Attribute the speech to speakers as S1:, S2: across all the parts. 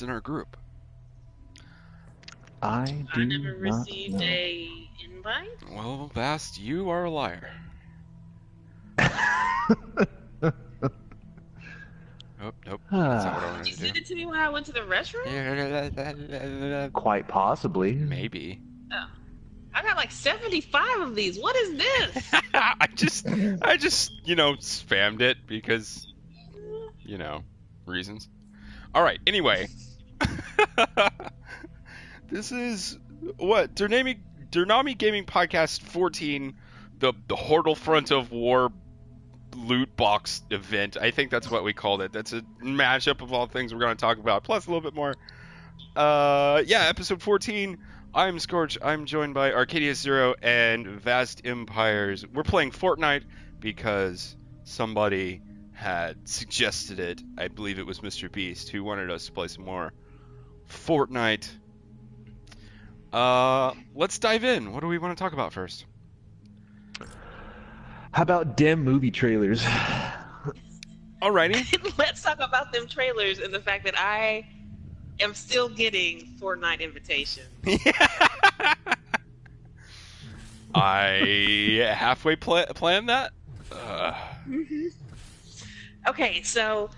S1: in our group.
S2: I
S3: I
S2: do
S3: never
S2: not
S3: received
S2: know.
S3: a invite.
S1: Well, Vast, you are a liar. Oh, nope. That's not what I wanted
S3: Did you
S1: to
S3: send
S1: do.
S3: it to me when I went to the restroom?
S2: Quite possibly.
S1: Maybe.
S3: Oh, I got like 75 of these. What is this?
S1: I just, spammed it because, reasons. All right. Anyway, this is what DerNami Gaming Podcast 14, the Hordlefront of War loot box event. I think that's what we called it. That's a mashup of all things we're going to talk about, plus a little bit more. Episode 14. I'm Scorch. I'm joined by Arcadia Zero and Vast Empires. We're playing Fortnite because somebody had suggested it. I believe it was Mr. Beast who wanted us to play some more Fortnite. Let's dive in. What do we want to talk about first?
S2: How about damn movie trailers?
S1: Alrighty.
S3: Let's talk about them trailers and the fact that I am still getting Fortnite invitations.
S1: I halfway planned that.
S3: Okay, so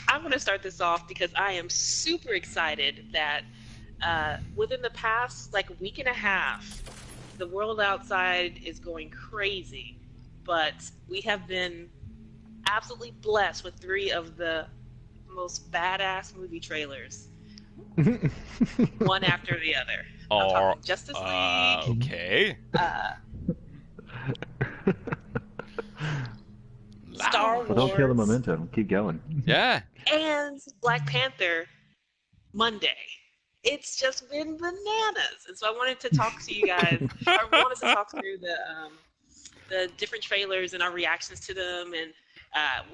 S3: I'm going to start this off because I am super excited that within the past week and a half, the world outside is going crazy. But we have been absolutely blessed with 3 of the most badass movie trailers, one after the other. I'm talking Justice League.
S1: Okay.
S3: Star Wars.
S2: Well, don't kill the momentum. Keep going.
S1: Yeah.
S3: And Black Panther Monday. It's just been bananas. And so I wanted to talk to you guys. I wanted to talk through the different trailers and our reactions to them. And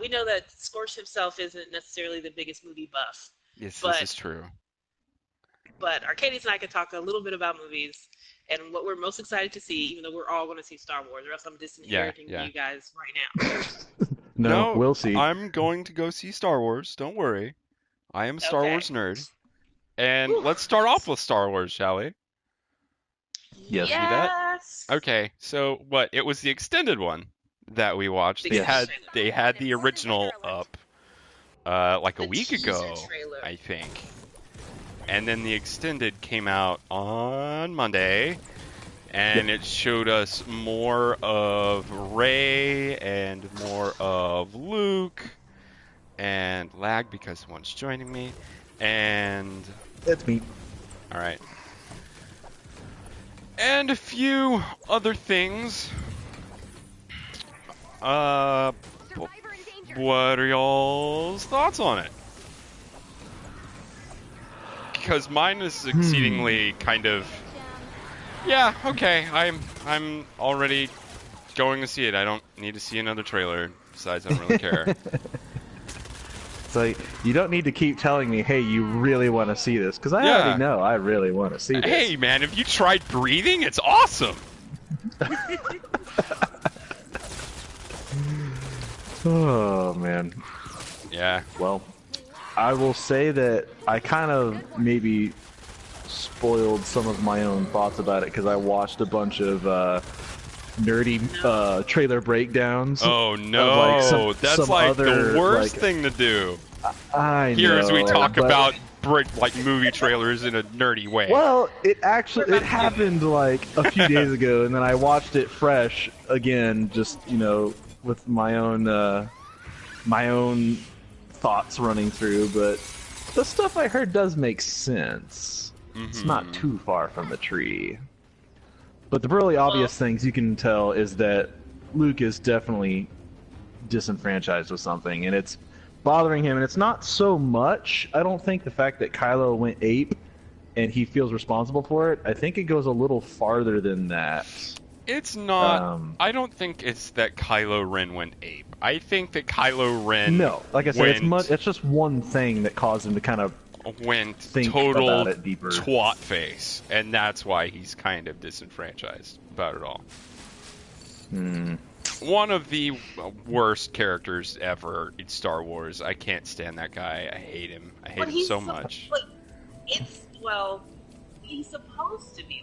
S3: we know that Scorch himself isn't necessarily the biggest movie buff.
S1: Yes,
S3: but,
S1: this is true.
S3: But Arcadius and I can talk a little bit about movies and what we're most excited to see, even though we're all going to see Star Wars, or else I'm disinheriting you guys right now.
S2: No, we'll see.
S1: I'm going to go see Star Wars. Don't worry. I am a Star Wars nerd. And let's start off with Star Wars, shall we?
S2: Yes.
S1: Do that? Okay, so what? It was the extended one that we watched. They had the original up a week ago, I think. And then the extended came out on Monday, and it showed us more of Rey and more of Luke, and lag because someone's joining me, and...
S2: That's me.
S1: Alright. And a few other things. What are y'all's thoughts on it? Because mine is exceedingly kind of, yeah, okay, I'm already going to see it. I don't need to see another trailer. Besides, I don't really care.
S2: So you don't need to keep telling me, hey, you really want to see this, because I already know I really want to see this.
S1: Hey, man, have you tried breathing? It's awesome.
S2: Oh, man.
S1: Yeah.
S2: Well, I will say that I kind of maybe spoiled some of my own thoughts about it because I watched a bunch of nerdy trailer breakdowns.
S1: Oh no, that's some other, the worst thing to do.
S2: I know.
S1: Here as we talk about movie trailers in a nerdy way.
S2: Well, it happened a few days ago, and then I watched it fresh again, just with my own thoughts running through. But the stuff I heard does make sense. Mm-hmm. It's not too far from the tree. But the really obvious things you can tell is that Luke is definitely disenfranchised with something, and it's bothering him. And it's not so much, I don't think, the fact that Kylo went ape and he feels responsible for it. I think it goes a little farther than that.
S1: It's not. I don't think it's that Kylo Ren went ape. I think that Kylo Ren.
S2: No, like I said, it's just one thing that caused him to kind of
S1: went
S2: think
S1: total
S2: about it deeper.
S1: Twat face, and that's why he's kind of disenfranchised about it all. One of the worst characters ever in Star Wars. I can't stand that guy. I hate him. I hate him so much.
S3: Well, he's supposed to be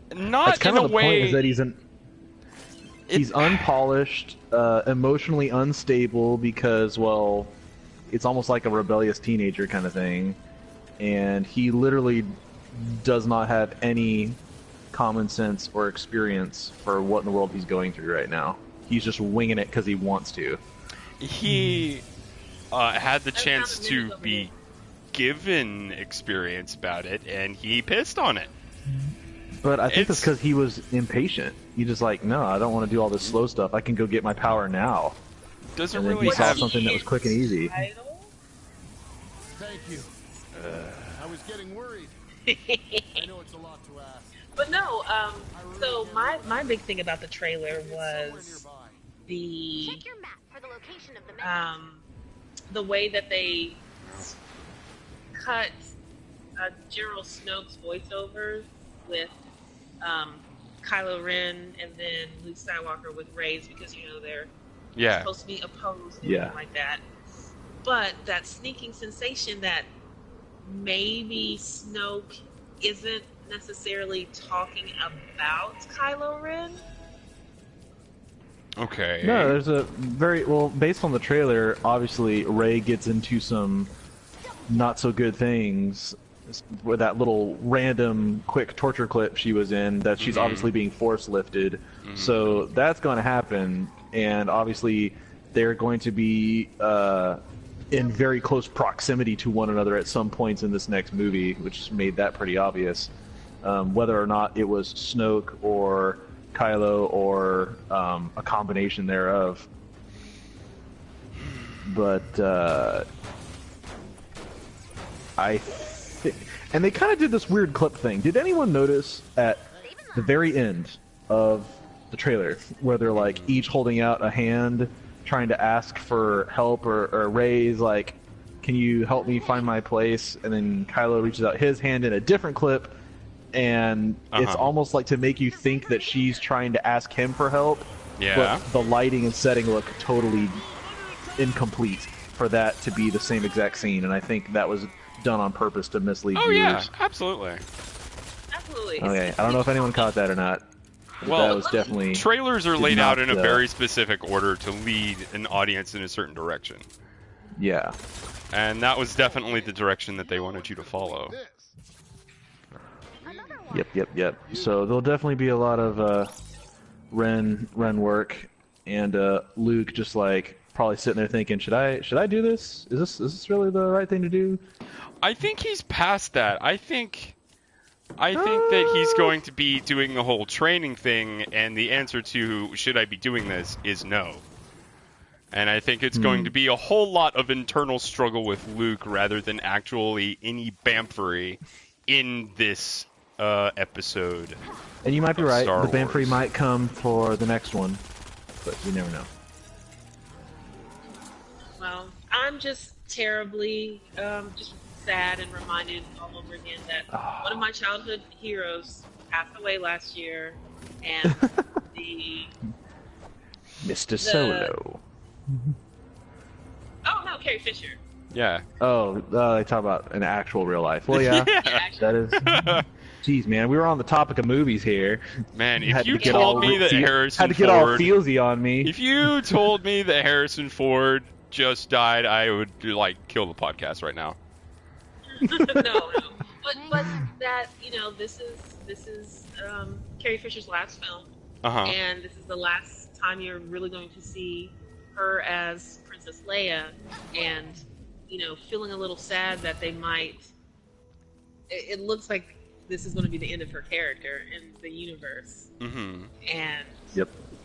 S3: though.
S1: Not
S2: That's kind
S1: in
S2: of
S1: a
S2: the point
S1: way.
S2: is that he's unpolished, emotionally unstable because, well, it's almost like a rebellious teenager kind of thing, and he literally does not have any common sense or experience for what in the world he's going through right now. He's just winging it because he wants to.
S1: He had the chance to be given experience about it, and he pissed on it.
S2: But I think it's because he was impatient. He just like, no, I don't want to do all this slow stuff. I can go get my power now.
S1: Doesn't
S2: And then
S1: really
S2: he saw
S1: have
S2: something that was quick and easy.
S3: Thank
S4: you. I was getting worried. I know it's a lot to ask.
S3: But no, so my big thing about the trailer was the
S5: Check your map for the location of the
S3: the way that they cut General Snoke's voiceovers with Kylo Ren and then Luke Skywalker with Rey's, because they're supposed to be opposed and everything like that. But that sneaking sensation that maybe Snoke isn't necessarily talking about Kylo Ren.
S1: Okay.
S2: No, there's a very well based on the trailer. Obviously, Rey gets into some not so good things with that little random quick torture clip she was in. That she's obviously being force lifted, so that's going to happen. And obviously, they're going to be in very close proximity to one another at some points in this next movie, which made that pretty obvious. Whether or not it was Snoke or Kylo or a combination thereof. But I think... And they kind of did this weird clip thing. Did anyone notice at the very end of the trailer where they're like each holding out a hand trying to ask for help, or Rey's like, can you help me find my place? And then Kylo reaches out his hand in a different clip, and it's almost like to make you think that she's trying to ask him for help.
S1: Yeah.
S2: But the lighting and setting look totally incomplete for that to be the same exact scene, and I think that was done on purpose to mislead viewers.
S1: Yeah, absolutely.
S3: Absolutely.
S2: Okay, I don't know if anyone caught that or not.
S1: Well,
S2: that was definitely
S1: trailers are laid
S2: not,
S1: out in a very specific order to lead an audience in a certain direction.
S2: Yeah.
S1: And that was definitely the direction that they wanted you to follow.
S2: Yep. So there'll definitely be a lot of Ren work, and Luke just like probably sitting there thinking, should I do this? Is this really the right thing to do?
S1: I think he's past that. I think that he's going to be doing the whole training thing, and the answer to should I be doing this is no. And I think it's going to be a whole lot of internal struggle with Luke rather than actually any bamfery in this episode.
S2: And you might be right.
S1: Star
S2: The bamfery
S1: Wars.
S2: might come for the next one, but you never know.
S3: Well, I'm just terribly just sad and reminded all over again that one of my childhood heroes passed away last year, and
S2: Mr. Solo.
S3: Oh no, Carrie Fisher.
S1: Yeah.
S2: Oh, they talk about an actual real life. Well, yeah, that is. Jeez, man, we were on the topic of movies here.
S1: Man,
S2: Had
S1: if
S2: to
S1: you
S2: get
S1: told
S2: all
S1: me that
S2: ritzy-
S1: Harrison
S2: had to get all
S1: Ford,
S2: feelsy on me.
S1: if you told me that Harrison Ford just died, I would kill the podcast right now.
S3: no. But that this is Carrie Fisher's last film, and this is the last time you're really going to see her as Princess Leia, and feeling a little sad that they might. It looks like this is going to be the end of her character in the universe, and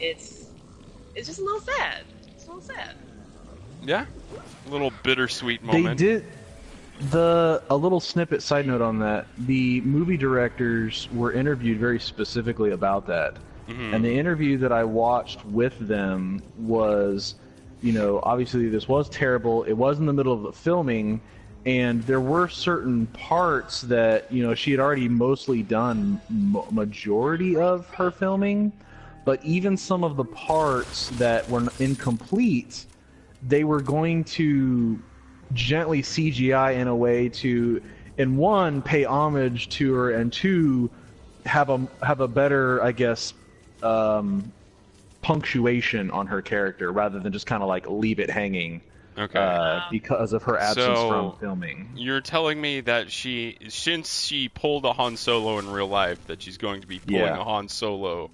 S3: it's just a little sad. It's a little sad.
S1: Yeah, a little bittersweet moment.
S2: They did a little snippet side note on that. The movie directors were interviewed very specifically about that. And the interview that I watched with them was, obviously this was terrible. It was in the middle of the filming, and there were certain parts that, she had already mostly done majority of her filming, but even some of the parts that were incomplete, they were going to gently CGI in a way to, in one, pay homage to her, and two, have a better, I guess, punctuation on her character rather than just kind of like leave it hanging.
S1: Okay.
S2: Because of her absence from filming.
S1: You're telling me that since she pulled a Han Solo in real life, that she's going to be pulling a Han Solo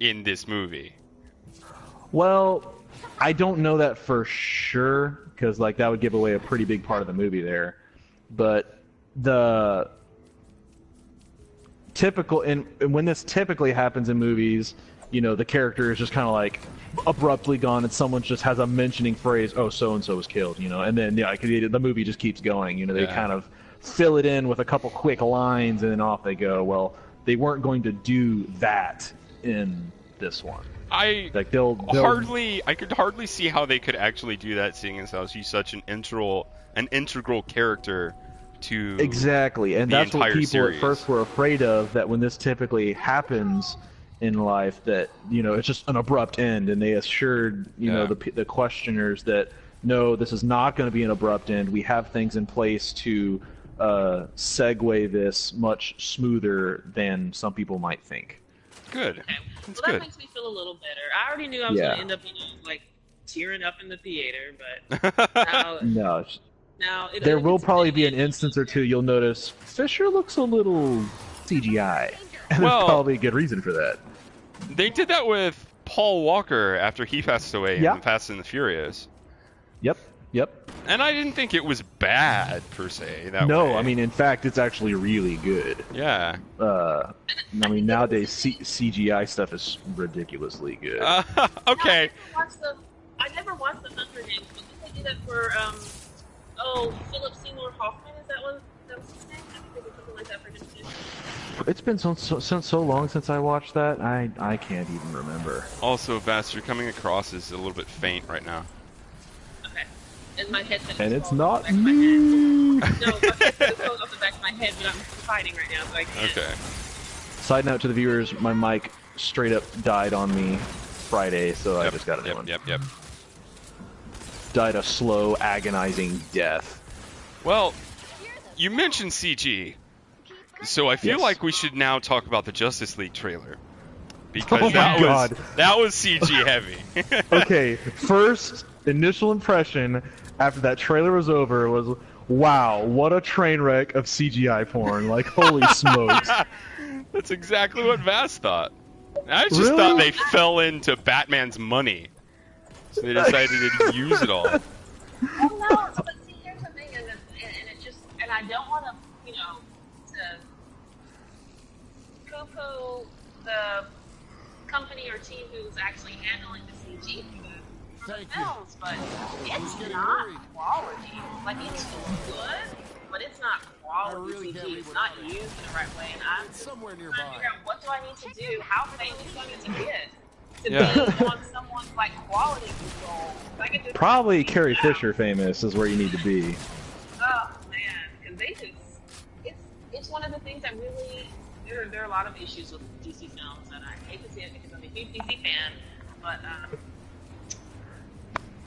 S1: in this movie.
S2: Well, I don't know that for sure, because like that would give away a pretty big part of the movie there. But the typical, and when this typically happens in movies, you know, the character is just kind of like abruptly gone, and someone just has a mentioning phrase, "Oh, so and so was killed," you know, and then the movie just keeps going. You know, they kind of fill it in with a couple quick lines, and then off they go. Well, they weren't going to do that in this one. I
S1: could hardly see how they could actually do that, seeing as how she's such an integral character to
S2: exactly, and that's what people
S1: series.
S2: At first were afraid of. That when this typically happens in life, that it's just an abrupt end, and they assured the questioners that no, this is not going to be an abrupt end. We have things in place to segue this much smoother than some people might think.
S1: Good.
S3: Okay. Well, that makes me feel a little better. I already knew I was going to end up, like tearing up in the theater, but
S2: no.
S3: Now
S2: there will probably be an instance or two you'll notice Fisher looks a little CGI, and there's probably a good reason for that.
S1: They did that with Paul Walker after he passed away in Fast and the Furious.
S2: Yep.
S1: And I didn't think it was bad, per se.
S2: No, I mean, in fact, it's actually really good.
S1: Yeah.
S2: I mean, nowadays, CGI stuff is ridiculously good.
S1: Okay.
S3: I never watched the Hunger Games, but did they do that for, Philip Seymour Hoffman? Is that was his name? I think they did something like that for him too.
S2: It's been so long since I watched that, I can't even remember.
S1: Also, Vass, you're coming across as a little bit faint right now.
S3: Okay. And my headset
S2: and it's not me!
S3: No, my headset is going off the back of my head, but I'm fighting right now, so I can't.
S1: Okay.
S2: Side note to the viewers, my mic straight up died on me Friday, so I just got a new one.
S1: Yep.
S2: Died a slow, agonizing death.
S1: Well, you mentioned CG, so I feel like we should now talk about the Justice League trailer. Because that was CG heavy.
S2: Okay, first initial impression after that trailer was over was, wow, what a train wreck of CGI porn. Like, holy smokes.
S1: That's exactly what Vass thought. I just thought they fell into Batman's money. So they decided to use it all.
S3: Well, no, but see, here's the thing, and I don't want to, to poo-poo the company or team who's actually handling the CG for the films, but it's not quality. Like, it's good, but it's not quality CG. It's not used in the right way, and I'm
S4: somewhere
S3: trying
S4: nearby.
S3: to figure out what do I need to do? How famous do I need to get to be on someone's like quality control? I can just
S2: probably Carrie Fisher famous is where you need to be.
S3: Oh man, because it's one of the things that really there are a lot of issues with DC films, and I hate to see it because I'm a huge DC fan, but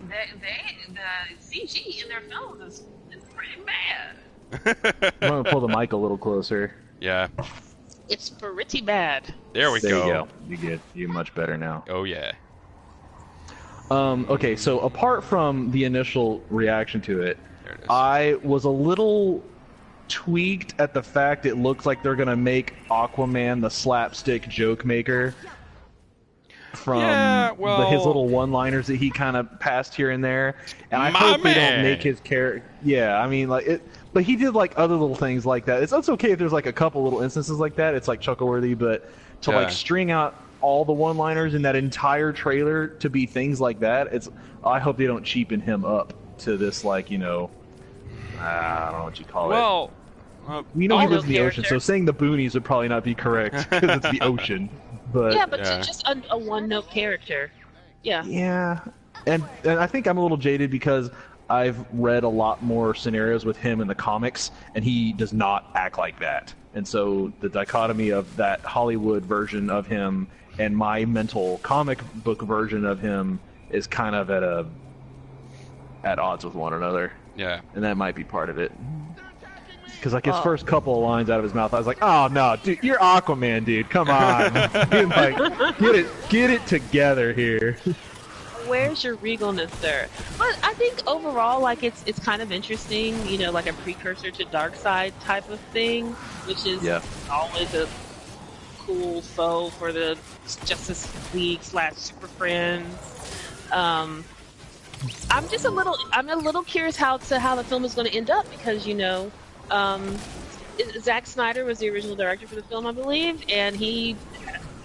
S3: the CG in their films is pretty bad.
S2: I'm gonna pull the mic a little closer.
S1: Yeah.
S3: It's pretty bad.
S1: There we go.
S2: There you go. You're good. You're much better now.
S1: Oh yeah.
S2: Okay, so apart from the initial reaction to it, I was a little tweaked at the fact it looks like they're gonna make Aquaman the slapstick joke maker from his little one-liners that he kind of passed here and there, and I hope they don't make his character. Yeah, I mean, like it, but he did like other little things like that. It's okay if there's like a couple little instances like that. It's like chuckle-worthy, but to like string out all the one-liners in that entire trailer to be things like that, I hope they don't cheapen him up to this, like, I don't know what you call it.
S1: Well,
S2: we know he lives in the ocean, so saying the boonies would probably not be correct because it's the ocean. But
S3: just a one-note character.
S2: Yeah, and I think I'm a little jaded because I've read a lot more scenarios with him in the comics, and he does not act like that. And so the dichotomy of that Hollywood version of him and my mental comic book version of him is kind of at odds with one another.
S1: Yeah.
S2: And that might be part of it. Because like his first couple of lines out of his mouth, I was like, "Oh no, dude, you're Aquaman, dude. Come on, like, get it together here."
S3: Where's your regalness, sir? But I think overall, like it's kind of interesting, you know, like a precursor to Darkseid type of thing, which is always a cool foe for the Justice League / Super Friends. I'm a little curious how the film is going to end up because Zack Snyder was the original director for the film, I believe, and he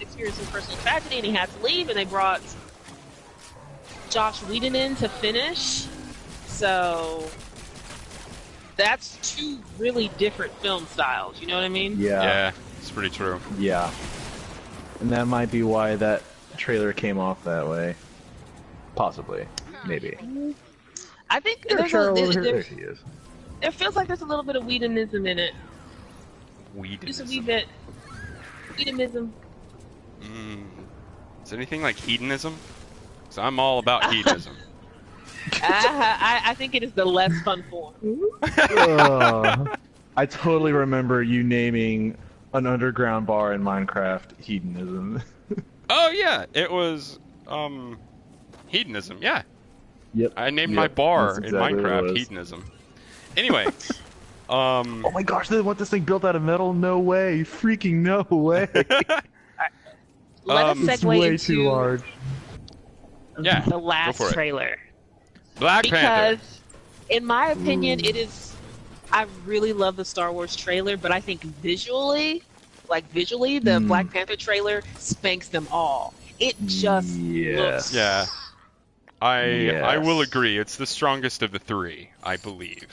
S3: experienced some personal tragedy and he had to leave, and they brought Josh Whedon in to finish. So that's two really different film styles. You know what I mean?
S1: Yeah, it's pretty true.
S2: Yeah, and that might be why that trailer came off that way. Possibly, maybe.
S3: I think
S2: there she is.
S3: It feels like there's a little bit of Whedonism in it.
S1: Whedonism.
S3: Just a wee bit. Whedonism.
S1: Is it anything like hedonism? Because I'm all about hedonism.
S3: I think it is the less fun form.
S2: I totally remember you naming an underground bar in Minecraft hedonism.
S1: Oh yeah, it was hedonism. Yeah.
S2: Yep.
S1: I named my bar
S2: exactly
S1: in Minecraft hedonism. Anyway.
S2: Oh my gosh, they want this thing built out of metal? No way. Freaking no way.
S3: Let us
S2: it's
S3: segue
S2: way
S3: into
S2: too large.
S1: Yeah,
S3: the last trailer.
S1: Black Panther.
S3: Because, in my opinion, it is. I really love the Star Wars trailer, but I think visually, the Black Panther trailer spanks them all. It just looks.
S1: Yeah. I will agree. It's the strongest of the three, I believe.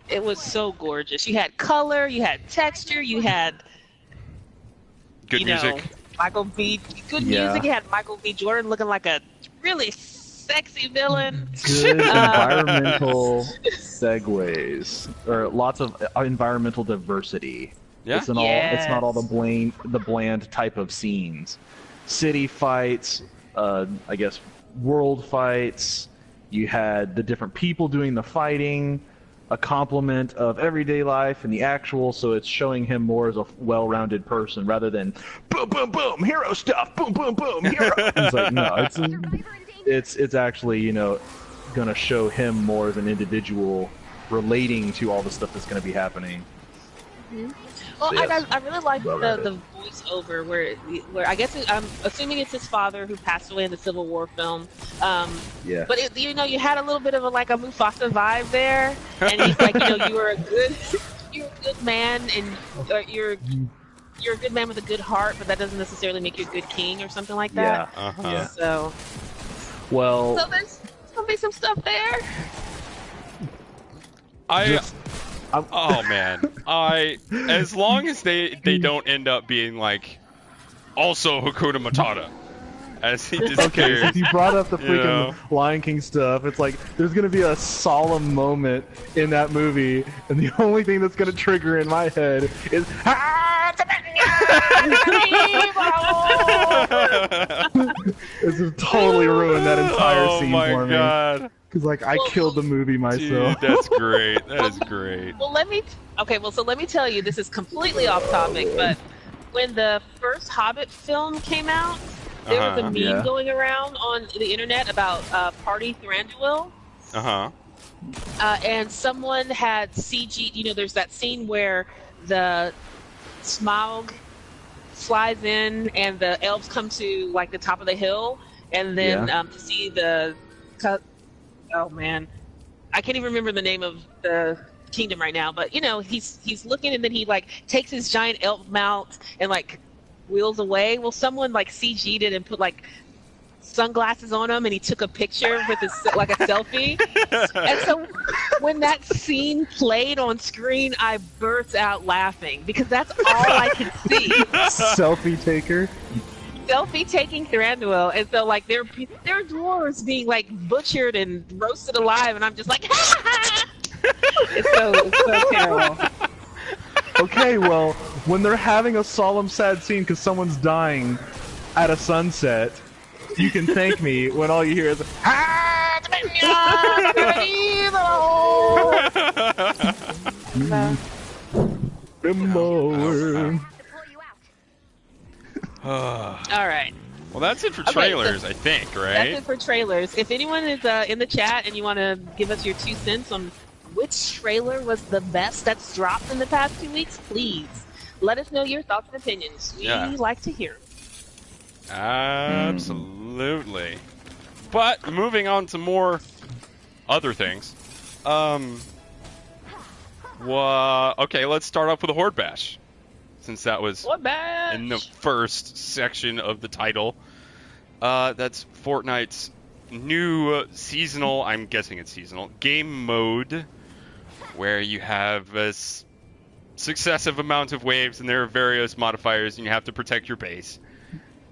S3: It was so gorgeous. You had color, you had texture, you had
S1: good music.
S3: Good music. You had Michael B. Jordan looking like a really sexy villain.
S2: Good environmental segues, or lots of environmental diversity.
S1: Yeah.
S2: It's not all the bland type of scenes. City fights, I guess world fights. You had the different people doing the fighting, a complement of everyday life and the actual, so it's showing him more as a well-rounded person rather than boom, boom, boom, hero stuff, boom, boom, boom, hero. It's like, no, it's actually, gonna show him more as an individual relating to all the stuff that's gonna be happening.
S3: Mm-hmm. Well, so, yes. I really like the voiceover where I guess I'm assuming it's his father who passed away in the Civil War film. But you had a little bit of a Mufasa vibe there, and he's like, you're a good man, and you're a good man with a good heart, but that doesn't necessarily make you a good king or something like that.
S1: Yeah.
S2: Yeah.
S3: So there's gonna be some stuff there.
S1: Oh man, as long as they don't end up being like also Hakuna Matata as he disappears.
S2: Okay, since you brought up the freaking Lion King stuff, it's like there's gonna be a solemn moment in that movie, and the only thing that's gonna trigger in my head is this has totally ruined that entire scene for me. Oh my god. Because I killed the movie myself.
S1: Dude, that's great. That is great.
S3: Well, let me tell you, this is completely off topic, but when the first Hobbit film came out, there was a meme going around on the internet about Party Thranduil. And someone had CG. There's that scene where the Smaug flies in, and the elves come to the top of the hill, and then to see the. Oh man, I can't even remember the name of the kingdom right now. But he's looking, and then he takes his giant elf mount and wheels away. Well, someone CG'd it and put sunglasses on him, and he took a picture with his a selfie. And so when that scene played on screen, I burst out laughing because that's all I could see.
S2: Selfie taker.
S3: Selfie taking Thranduil, and so there are dwarves being butchered and roasted alive, and I'm just like, it's so terrible.
S2: Okay, well, when they're having a solemn, sad scene because someone's dying at a sunset, you can thank me when all you hear is Timber.
S3: All right.
S1: Well, that's it for
S3: Okay,
S1: trailers,
S3: so
S1: I think,
S3: That's
S1: right?
S3: it for trailers. If anyone is in the chat and you want to give us your 2 cents on which trailer was the best that's dropped in the past 2 weeks, please let us know your thoughts and opinions. We like to hear 'em.
S1: Absolutely. But moving on to more other things. Okay, let's start off with a Horde Bash, since that was
S3: What bash?
S1: in the first section of the title. That's Fortnite's new seasonal, I'm guessing it's seasonal, game mode, where you have a successive amount of waves, and there are various modifiers, and you have to protect your base.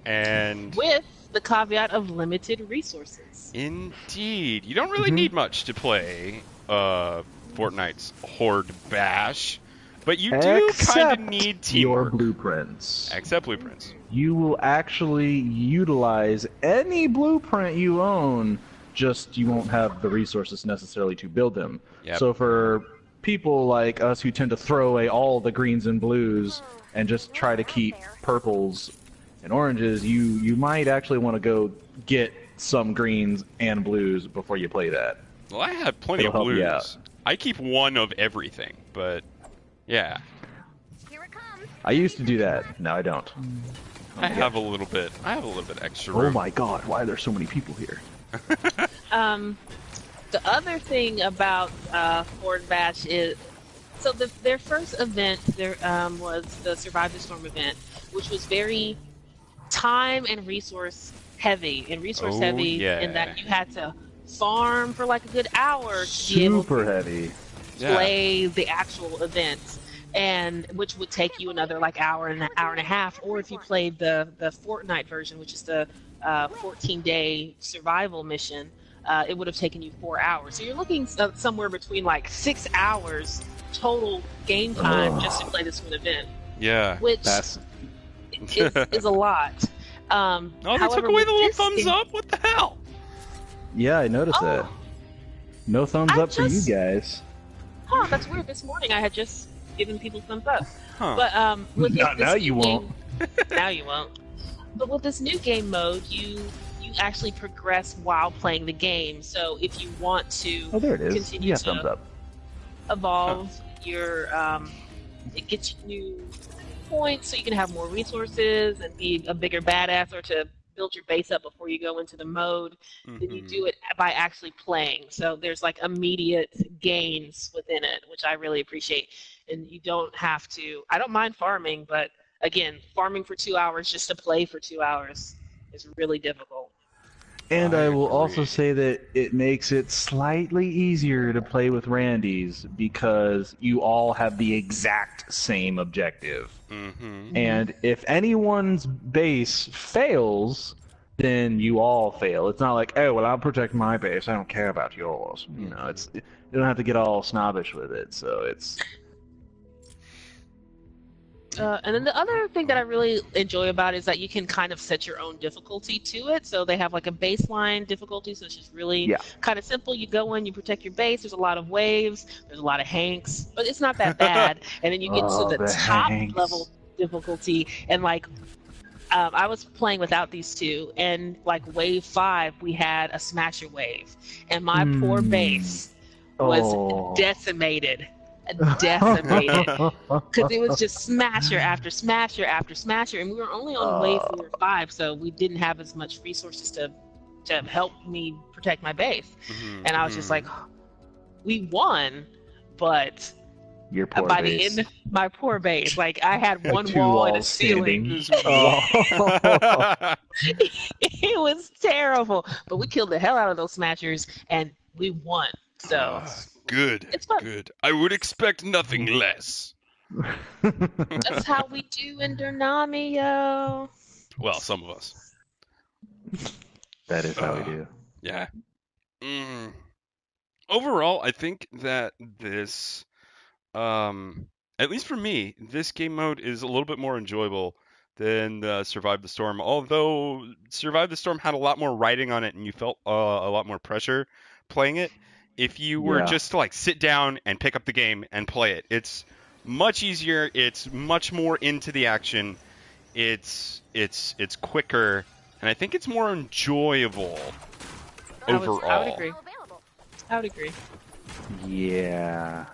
S1: And
S3: with the caveat of limited resources.
S1: Indeed. You don't really need much to play Fortnite's Horde Bash, but you do kind of need teamwork.
S2: Your blueprints.
S1: Except blueprints.
S2: You will actually utilize any blueprint you own, just you won't have the resources necessarily to build them.
S1: Yep.
S2: So for people like us who tend to throw away all the greens and blues and just try to keep purples and oranges, you might actually want to go get some greens and blues before you play that.
S1: Well, I have plenty
S2: It'll
S1: of
S2: help you
S1: blues.
S2: out.
S1: I keep one of everything, but yeah.
S5: Here it comes.
S2: I used to do that. Now I don't.
S1: I have a little bit extra
S2: Oh
S1: room.
S2: my god, why are there so many people here?
S3: The other thing about Horde Bash is, so their first event was the Survive the Storm event, which was very time and resource heavy, in that you had to farm for like a good hour to be able
S2: Super
S3: to
S2: heavy.
S3: play the actual event, and which would take you another like hour and a half. Or if you played the Fortnite version, which is the 14-day survival mission, it would have taken you 4 hours. So you're looking somewhere between like 6 hours total game time just to play this one event.
S1: Yeah.
S3: Which
S2: That's
S3: is a lot.
S1: Oh, they
S3: However,
S1: took away
S3: with
S1: the little
S3: this
S1: thumbs
S3: game-
S1: up? What the hell?
S2: yeah, I noticed
S3: Oh.
S2: that. No thumbs
S3: I
S2: up for you
S3: just-
S2: guys.
S3: Huh, that's weird. This morning I had just given people thumbs up.
S1: Huh.
S3: But with
S2: Now
S3: this
S2: you
S3: new
S2: won't.
S3: game- now you won't. But with this new game mode, you actually progress while playing the game. So if you want to
S2: Oh, there it is.
S3: continue
S2: Yeah,
S3: to
S2: thumbs up.
S3: evolve your, it gets you new points so you can have more resources and be a bigger badass, or to build your base up before you go into the mode. Then you do it by actually playing. So there's like immediate gains within it, which I really appreciate. And you don't have to, I don't mind farming, but again, farming for 2 hours just to play for 2 hours is really difficult.
S2: And I will
S1: agree.
S2: also say that it makes it slightly easier to play with Randy's because you all have the exact same objective.
S1: Mm-hmm.
S2: And if anyone's base fails, then you all fail. It's not like, oh, well, I'll protect my base. I don't care about yours. You know, you don't have to get all snobbish with it. So it's...
S3: And then the other thing that I really enjoy about it is that you can kind of set your own difficulty to it. So they have like a baseline difficulty, so it's just really kind of simple. You go in, you protect your base. There's a lot of waves, there's a lot of Hanks, but it's not that bad. And then you get to the top
S2: Hanks.
S3: level difficulty, and like I was playing without these two, and like wave 5, we had a smasher wave, and my poor base was decimated. Because it was just smasher after smasher after smasher, and we were only on wave 4 or 5, so we didn't have as much resources to help me protect my base. And I was just like, we won, but
S2: Your poor
S3: by
S2: base.
S3: the end, my poor base, like I had one
S2: Two
S3: wall and a
S2: walls
S3: ceiling.
S2: standing.
S3: It was terrible, but we killed the hell out of those smashers, and we won. So
S1: Good.
S3: it's fun.
S1: Good. I would expect nothing less.
S3: That's how we do in DerNami, yo.
S1: Well, some of us.
S2: That is how we do.
S1: Yeah. Overall, I think that this, at least for me, this game mode is a little bit more enjoyable than Survive the Storm. Although Survive the Storm had a lot more writing on it, and you felt a lot more pressure. playing it if you were
S2: Yeah.
S1: just to like sit down and pick up the game and play it. It's much easier. It's much more into the action. It's quicker, and I think it's more enjoyable overall.
S3: I would agree. I would agree.
S2: Yeah.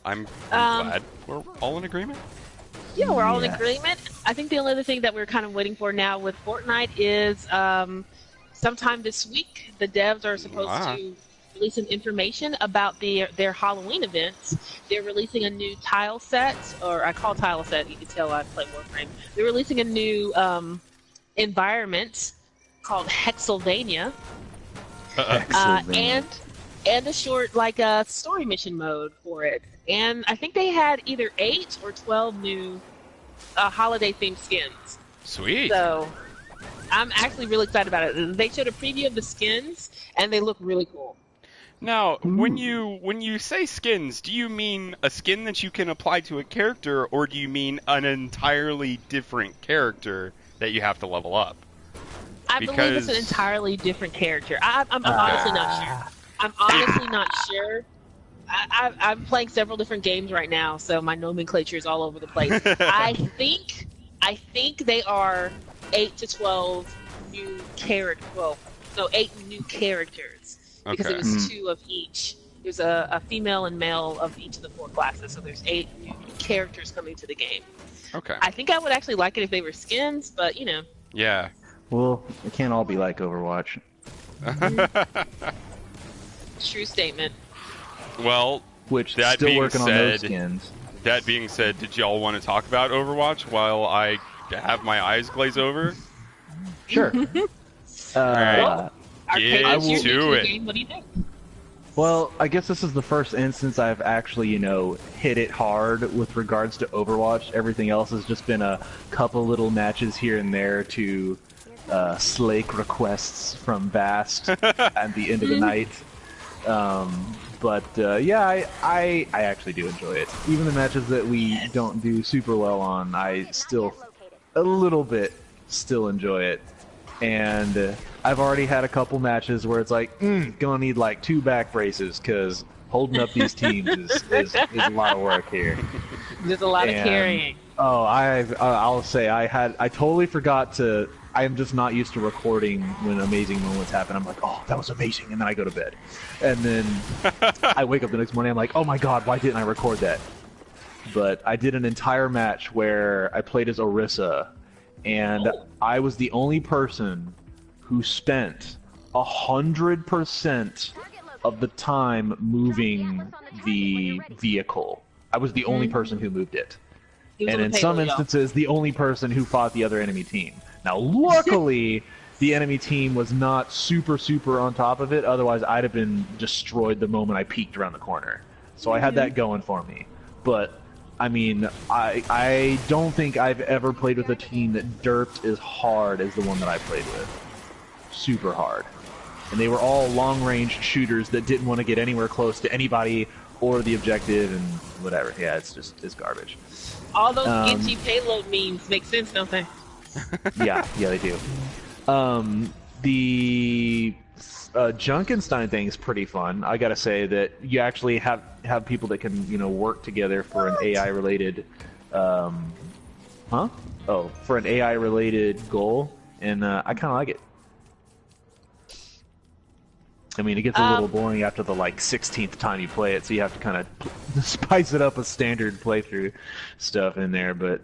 S1: I'm glad we're all in agreement.
S3: Yeah, we're all in
S2: Yes.
S3: agreement. I think the only other thing that we're kind of waiting for now with Fortnite is sometime this week, the devs are supposed to release some information about their Halloween events. They're releasing a new tile set, or I call tile set, you can tell I play Warframe. They're releasing a new environment called Hexylvania.
S2: Excellent.
S3: And a short story mission mode for it. And I think they had either 8 or 12 new holiday themed skins.
S1: Sweet.
S3: So I'm actually really excited about it. They showed a preview of the skins and they look really cool.
S1: Now, when you say skins, do you mean a skin that you can apply to a character, or do you mean an entirely different character that you have to level up?
S3: I believe it's an entirely different character. I'm honestly not sure. I'm honestly not sure. I'm playing several different games right now, so my nomenclature is all over the place. I think they are 8 to 12 new characters. Well, no, 8 new characters because it was 2 of each. There's a female and male of each of the 4 classes, so there's 8 new characters coming to the game.
S1: Okay.
S3: I think I would actually like it if they were skins, but you know.
S1: Yeah.
S2: Well, it can't all be like Overwatch.
S3: True statement.
S1: Well,
S2: Which
S1: that
S2: still
S1: being
S2: working on those
S1: said-
S2: skins.
S1: that being said, did y'all want to talk about Overwatch while I have my eyes glaze over?
S2: Sure.
S1: Alright.
S3: Arcade
S1: Get
S3: is your
S1: to
S3: new
S1: it.
S3: game. What do you think?
S2: Well, I guess this is the first instance I've actually, hit it hard with regards to Overwatch. Everything else has just been a couple little matches here and there to slake requests from Vast at the end of the night. Yeah, I actually do enjoy it. Even the matches that we don't do super well on, I still, a little bit, still enjoy it. And I've already had a couple matches where it's like, gonna need like 2 back braces, because holding up these teams is a lot of work here.
S3: There's a lot of
S2: And-
S3: carrying.
S2: Oh, I'll say I totally forgot to. I am just not used to recording when amazing moments happen. I'm like, oh, that was amazing, and then I go to bed, and then I wake up the next morning. I'm like, oh my god, why didn't I record that? But I did an entire match where I played as Orisa, and I was the only person who spent 100% of the time moving the vehicle. I was the only person who moved it.
S3: He was
S2: And
S3: on
S2: in
S3: the
S2: some
S3: payload, y'all.
S2: instances, the only person who fought the other enemy team. Now, luckily, the enemy team was not super on top of it. Otherwise, I'd have been destroyed the moment I peeked around the corner. So I had that going for me. But, I mean, I don't think I've ever played with a team that derped as hard as the one that I played with. Super hard. And they were all long-range shooters that didn't want to get anywhere close to anybody or the objective and whatever. Yeah, it's just garbage.
S3: All those Genji payload memes make sense, don't they?
S2: Yeah, they do. The Junkenstein thing is pretty fun. I gotta say that you actually have people that can work together for an AI related for an AI related goal, and I kind of like it. I mean, it gets a little boring after the 16th time you play it, so you have to kind of spice it up with standard playthrough stuff in there. But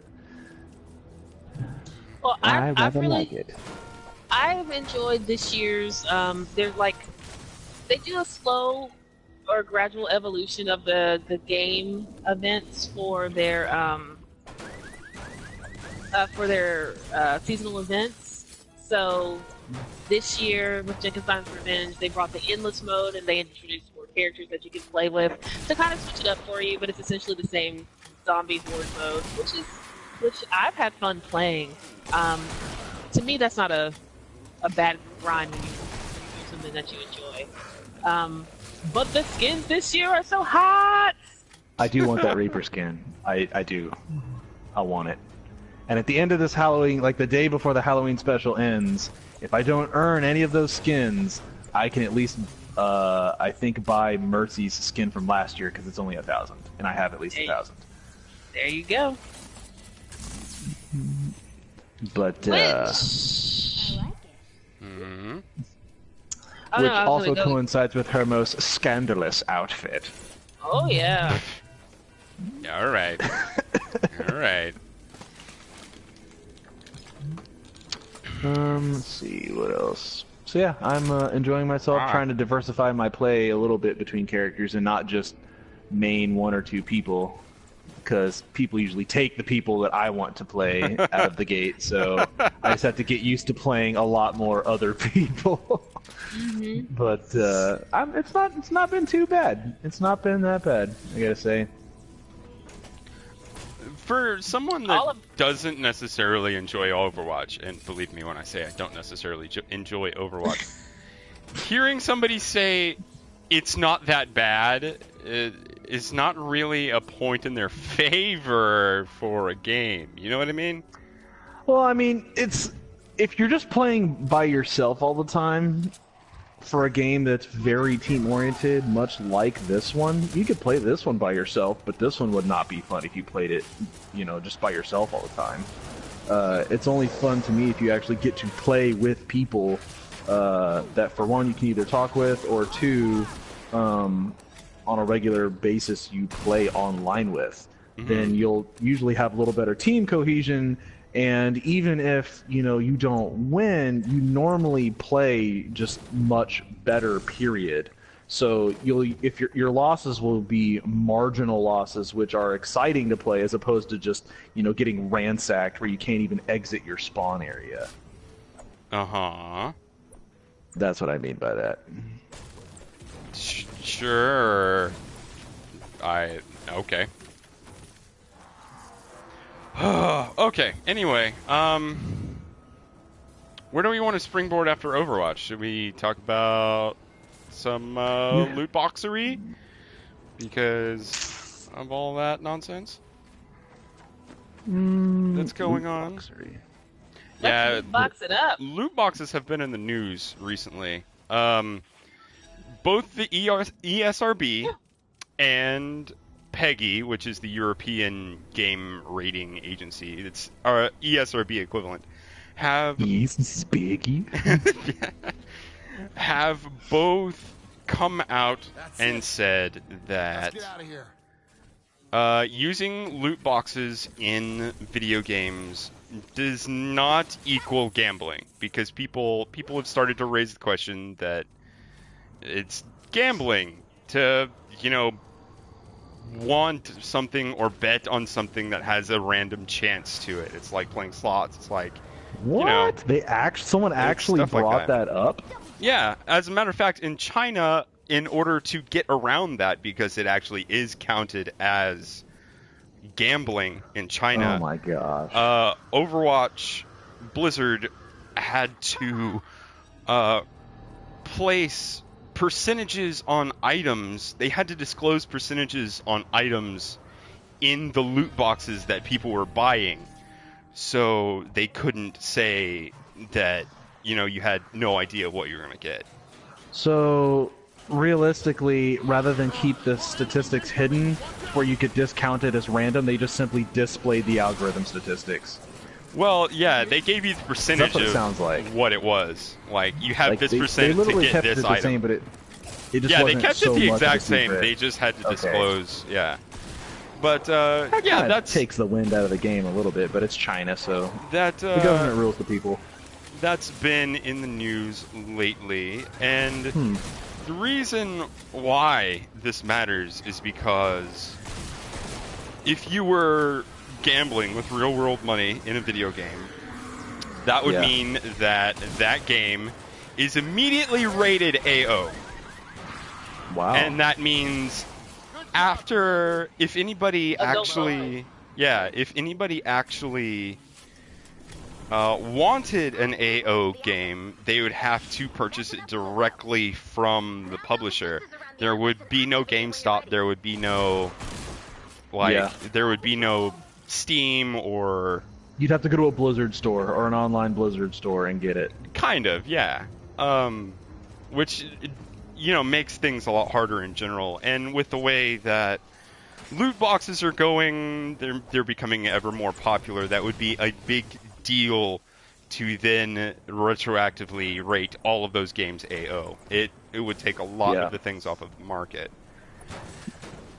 S3: Well,
S2: I
S3: I've
S2: rather
S3: really
S2: like it.
S3: I've enjoyed this year's. There's they do a slow or gradual evolution of the game events for their seasonal events. So this year with Junkenstein's Revenge, they brought the endless mode and they introduced more characters that you can play with to kind of switch it up for you. But it's essentially the same zombie horde mode, which I've had fun playing. To me, that's not a bad grind when you do something that you enjoy. But the skins this year are so hot!
S2: I do want that Reaper skin. I do. I want it. And at the end of this Halloween, the day before the Halloween special ends, if I don't earn any of those skins, I can at least, I think, buy Mercy's skin from last year because it's only 1,000, and I have at least 1,000.
S3: There you go.
S2: But
S5: I like it.
S1: Mm-hmm.
S3: Oh,
S2: which
S3: no, I was
S2: also
S3: gonna go-
S2: coincides with her most scandalous outfit.
S3: Oh yeah.
S1: All right. All right.
S2: Let's see what else. So yeah, I'm enjoying myself, trying to diversify my play a little bit between characters and not just main one or two people, because people usually take the people that I want to play out of the gate. So I just have to get used to playing a lot more other people. But it's not been too bad. It's not been that bad, I gotta say.
S1: For someone that doesn't necessarily enjoy Overwatch, and believe me when I say I don't necessarily enjoy Overwatch, hearing somebody say it's not that bad is not really a point in their favor for a game. You know what I mean?
S2: Well, I mean, if you're just playing by yourself all the time for a game that's very team-oriented, much like this one, you could play this one by yourself, but this one would not be fun if you played it, just by yourself all the time. It's only fun to me if you actually get to play with people that, for one, you can either talk with, or two, on a regular basis you play online with. Then you'll usually have a little better team cohesion. And even if, you don't win, you normally play just much better, period. So if your losses will be marginal losses, which are exciting to play, as opposed to just, getting ransacked where you can't even exit your spawn area.
S1: Uh-huh.
S2: That's what I mean by that.
S1: Sure. Okay. Okay, anyway, where do we want to springboard after Overwatch? Should we talk about some loot boxery? Because of all that nonsense that's going on.
S2: Boxery.
S1: Yeah,
S3: Let's box it up.
S1: loot boxes have been in the news recently. Both the ESRB and PEGI, which is the European Game Rating Agency, it's our ESRB equivalent, have have both come out and said that using loot boxes in video games does not equal gambling, because people have started to raise the question that it's gambling to, want something or bet on something that has a random chance to it. It's like playing slots. It's like,
S2: what? Someone actually brought that up?
S1: Yeah, as a matter of fact, in China, in order to get around that, because it actually is counted as gambling in China.
S2: Oh my gosh.
S1: Overwatch Blizzard had to place percentages on items. They had to disclose percentages on items in the loot boxes that people were buying, so they couldn't say that you had no idea what you were going to get.
S2: So realistically, rather than keep the statistics hidden where you could discount it as random, they just simply displayed the algorithm statistics.
S1: Well, yeah, they gave you the percentage
S2: That's what it
S1: of
S2: sounds like.
S1: what it was. Like, you have this
S2: they
S1: percent
S2: literally
S1: to get
S2: kept
S1: this
S2: it the
S1: item.
S2: same, but it just
S1: Yeah, they
S2: wasn't
S1: kept
S2: so
S1: it the
S2: much of a
S1: exact same.
S2: secret.
S1: They just had to
S2: Okay.
S1: disclose, yeah. But
S2: That
S1: yeah,
S2: kinda
S1: that
S2: takes the wind out of the game a little bit, but it's China, so
S1: the
S2: the government rules the people.
S1: That's been in the news lately, and the reason why this matters is because if you were gambling with real-world money in a video game, that would mean that that game is immediately rated AO.
S2: Wow.
S1: And that means if anybody actually wanted an AO game, they would have to purchase it directly from the publisher. There would be no GameStop, there would be no there would be no Steam, or
S2: you'd have to go to a Blizzard store or an online Blizzard store and get it.
S1: kind of, yeah. which makes things a lot harder in general. And with the way that loot boxes are going, they're becoming ever more popular. That would be a big deal to then retroactively rate all of those games AO. It would take a lot of the things off of the market.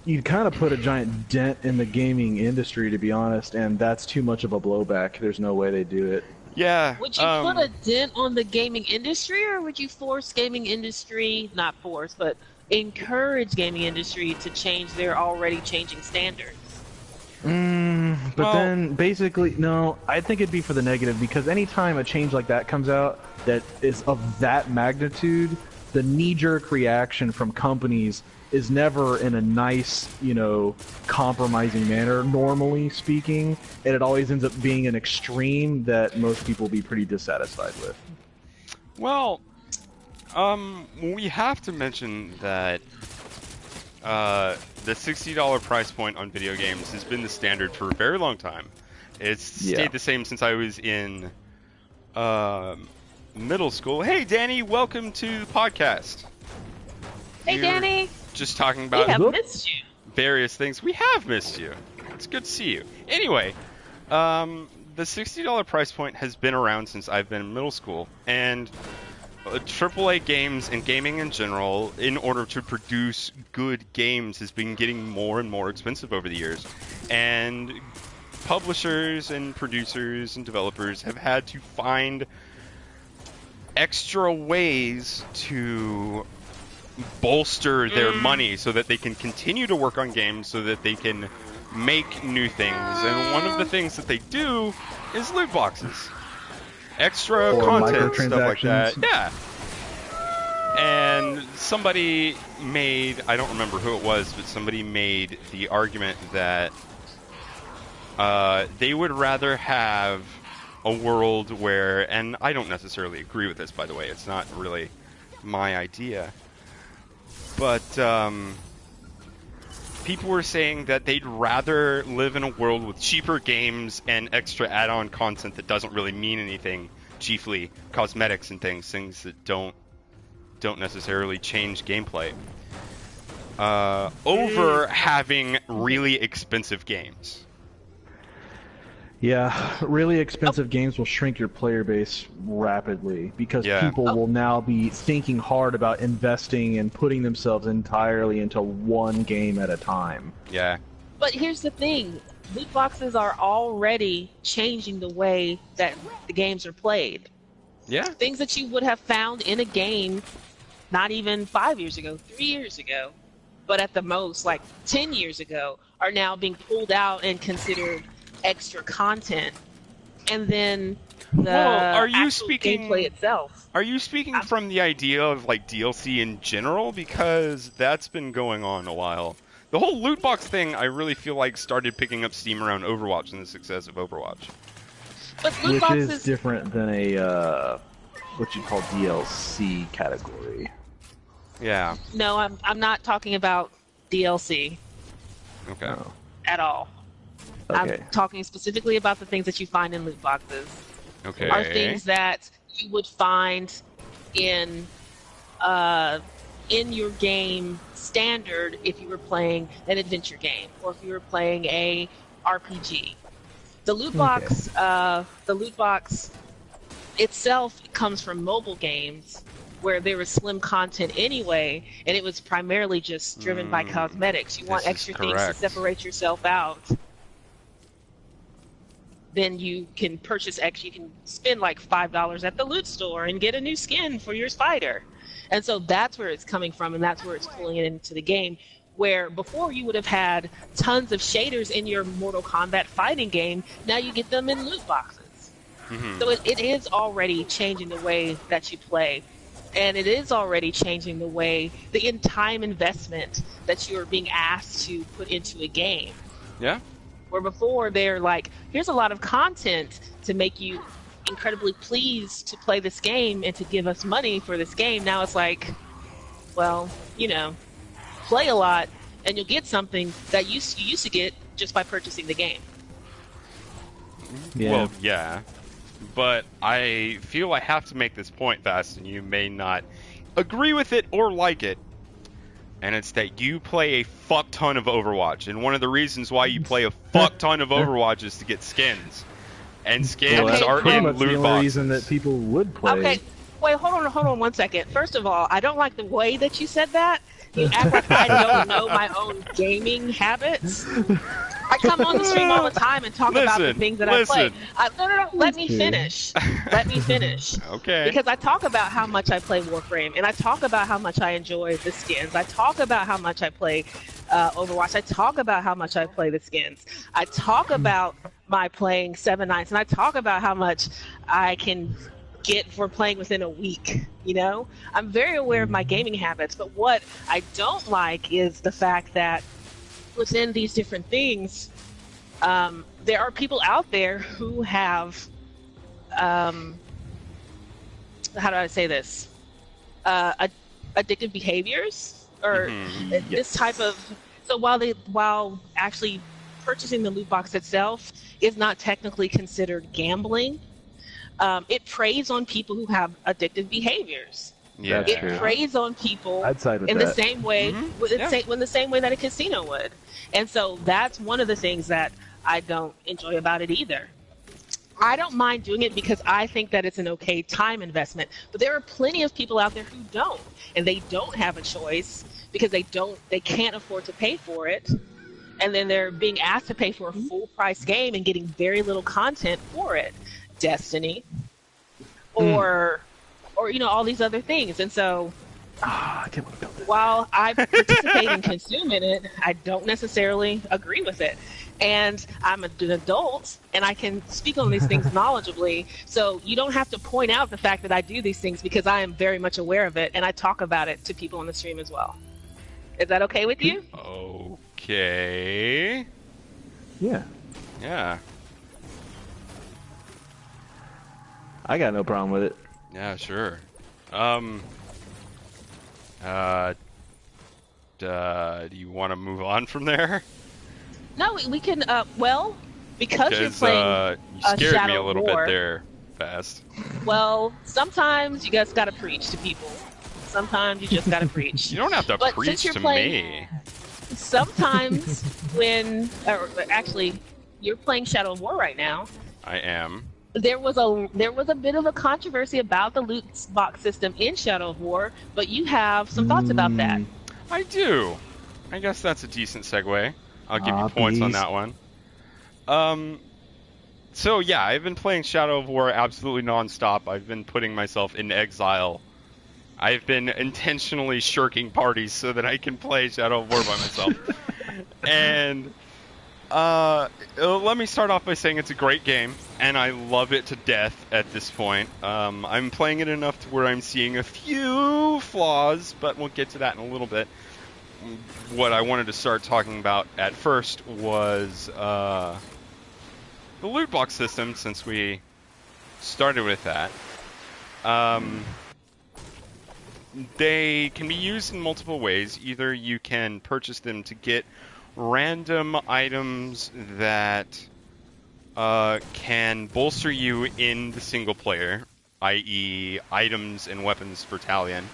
S2: You'd kind of put a giant dent in the gaming industry, to be honest, and that's too much of a blowback. There's no way they do it.
S1: Yeah.
S3: Would you put a dent on the gaming industry, or would you force gaming industry, not force, but encourage gaming industry to change their already changing standards?
S2: Then basically, no, I think it'd be for the negative, because anytime a change like that comes out that is of that magnitude, the knee-jerk reaction from companies is never in a nice, compromising manner, normally speaking, and it always ends up being an extreme that most people will be pretty dissatisfied with.
S1: Well, we have to mention that the $60 price point on video games has been the standard for a very long time. It's stayed the same since I was in middle school. Hey, Danny, welcome to the podcast.
S3: Hey, Danny.
S1: Just talking about
S3: we have missed you.
S1: Various things. We have missed you. It's good to see you. Anyway, the $60 price point has been around since I've been in middle school, and AAA games and gaming in general, in order to produce good games, has been getting more and more expensive over the years. And publishers and producers and developers have had to find extra ways to bolster their money so that they can continue to work on games, so that they can make new things. And one of the things that they do is loot boxes. Extra content, stuff like that. Yeah. And somebody made, I don't remember who it was, but somebody made the argument that they would rather have a world where, and I don't necessarily agree with this, by the way, it's not really my idea, but people were saying that they'd rather live in a world with cheaper games and extra add-on content that doesn't really mean anything, chiefly cosmetics and things that don't necessarily change gameplay, over having really expensive games.
S2: Yeah, really expensive games will shrink your player base rapidly, because people will now be thinking hard about investing and putting themselves entirely into one game at a time.
S1: Yeah.
S3: But here's the thing. Loot boxes are already changing the way that the games are played.
S1: Yeah.
S3: Things that you would have found in a game not even 5 years ago, 3 years ago, but at the most, 10 years ago, are now being pulled out and considered extra content. And then the gameplay itself.
S1: Are you speaking from the idea of DLC in general? Because that's been going on a while. The whole loot box thing, I really feel like started picking up steam around Overwatch and the success of Overwatch.
S3: But
S2: which is different than a what you call DLC category.
S1: Yeah.
S3: No, I'm not talking about DLC.
S1: Okay.
S2: No.
S3: At all.
S2: Okay.
S3: I'm talking specifically about the things that you find in loot boxes.
S1: Okay.
S3: Are things that you would find in your game standard if you were playing an adventure game, or if you were playing a RPG. The loot box, itself comes from mobile games, where there was slim content anyway, and it was primarily just driven by cosmetics. You want extra things to separate yourself out. Then you can purchase extra. You can spend $5 at the loot store and get a new skin for your spider. And so that's where it's coming from, and that's where it's pulling it into the game. Where before you would have had tons of shaders in your Mortal Kombat fighting game, now you get them in loot boxes. Mm-hmm. So it is already changing the way that you play. And it is already changing the way, the time investment that you're being asked to put into a game.
S1: Yeah.
S3: Where before they're here's a lot of content to make you incredibly pleased to play this game and to give us money for this game. Now it's well, play a lot and you'll get something that you used to get just by purchasing the game.
S2: Yeah.
S1: Well, yeah. But I feel I have to make this point, Fast, and you may not agree with it or like it, and it's that you play a fuck ton of Overwatch, and one of the reasons why you play a fuck ton of Overwatch is to get skins, and skins
S3: Okay,
S1: are
S2: pretty
S1: in
S2: much the
S1: loot
S2: only
S1: boxes.
S2: reason that people would play.
S3: Okay, wait, hold on 1 second. First of all, I don't like the way that you said that. You act like I don't know my own gaming habits. I come on the stream all the time and talk about the things that I play. No. Let me finish. Let me finish.
S1: Okay.
S3: Because I talk about how much I play Warframe, and I talk about how much I enjoy the skins. I talk about how much I play Overwatch. I talk about how much I play the skins. I talk about my playing Seven Nights, and I talk about how much I can get for playing within a week. You know, I'm very aware of my gaming habits, but what I don't like is the fact that within these different things, there are people out there who have, how do I say this, addictive behaviors, or this type of. So while actually purchasing the loot box itself is not technically considered gambling, it preys on people who have addictive behaviors.
S1: Yeah,
S3: it preys on people
S2: I'd side with
S3: in
S2: that.
S3: the same way, in the same way that a casino would. And so that's one of the things that I don't enjoy about it either. I don't mind doing it because I think that it's an okay time investment, but there are plenty of people out there who don't, and they don't have a choice because they can't afford to pay for it, and then they're being asked to pay for a full price game and getting very little content for it. Destiny, or all these other things. And so
S2: I can't believe that.
S3: While I participate and consume in it, I don't necessarily agree with it. And I'm an adult, and I can speak on these things knowledgeably. So you don't have to point out the fact that I do these things, because I am very much aware of it, and I talk about it to people on the stream as well. Is that okay with you?
S1: Okay.
S2: Yeah.
S1: Yeah.
S2: I got no problem with it.
S1: Yeah, sure. Do you want to move on from there?
S3: No, we can. Well, because you're playing
S1: you scared
S3: Shadow
S1: me a little
S3: War,
S1: bit there, Fast.
S3: Well, sometimes you just gotta preach to people. Sometimes you just gotta preach.
S1: You don't have to
S3: But
S1: preach
S3: since you're
S1: to
S3: playing,
S1: me.
S3: Sometimes actually, you're playing Shadow War right now.
S1: I am.
S3: There was a bit of a controversy about the loot box system in Shadow of War, but you have some thoughts about that.
S1: I do. I guess that's a decent segue. I'll give you points on that one. So yeah, I've been playing Shadow of War absolutely nonstop. I've been putting myself in exile. I've been intentionally shirking parties so that I can play Shadow of War by myself. And let me start off by saying it's a great game, and I love it to death at this point. I'm playing it enough to where I'm seeing a few flaws, but we'll get to that in a little bit. What I wanted to start talking about at first was the loot box system, since we started with that. They can be used in multiple ways. Either you can purchase them to get random items that can bolster you in the single player, i.e. items and weapons battalion,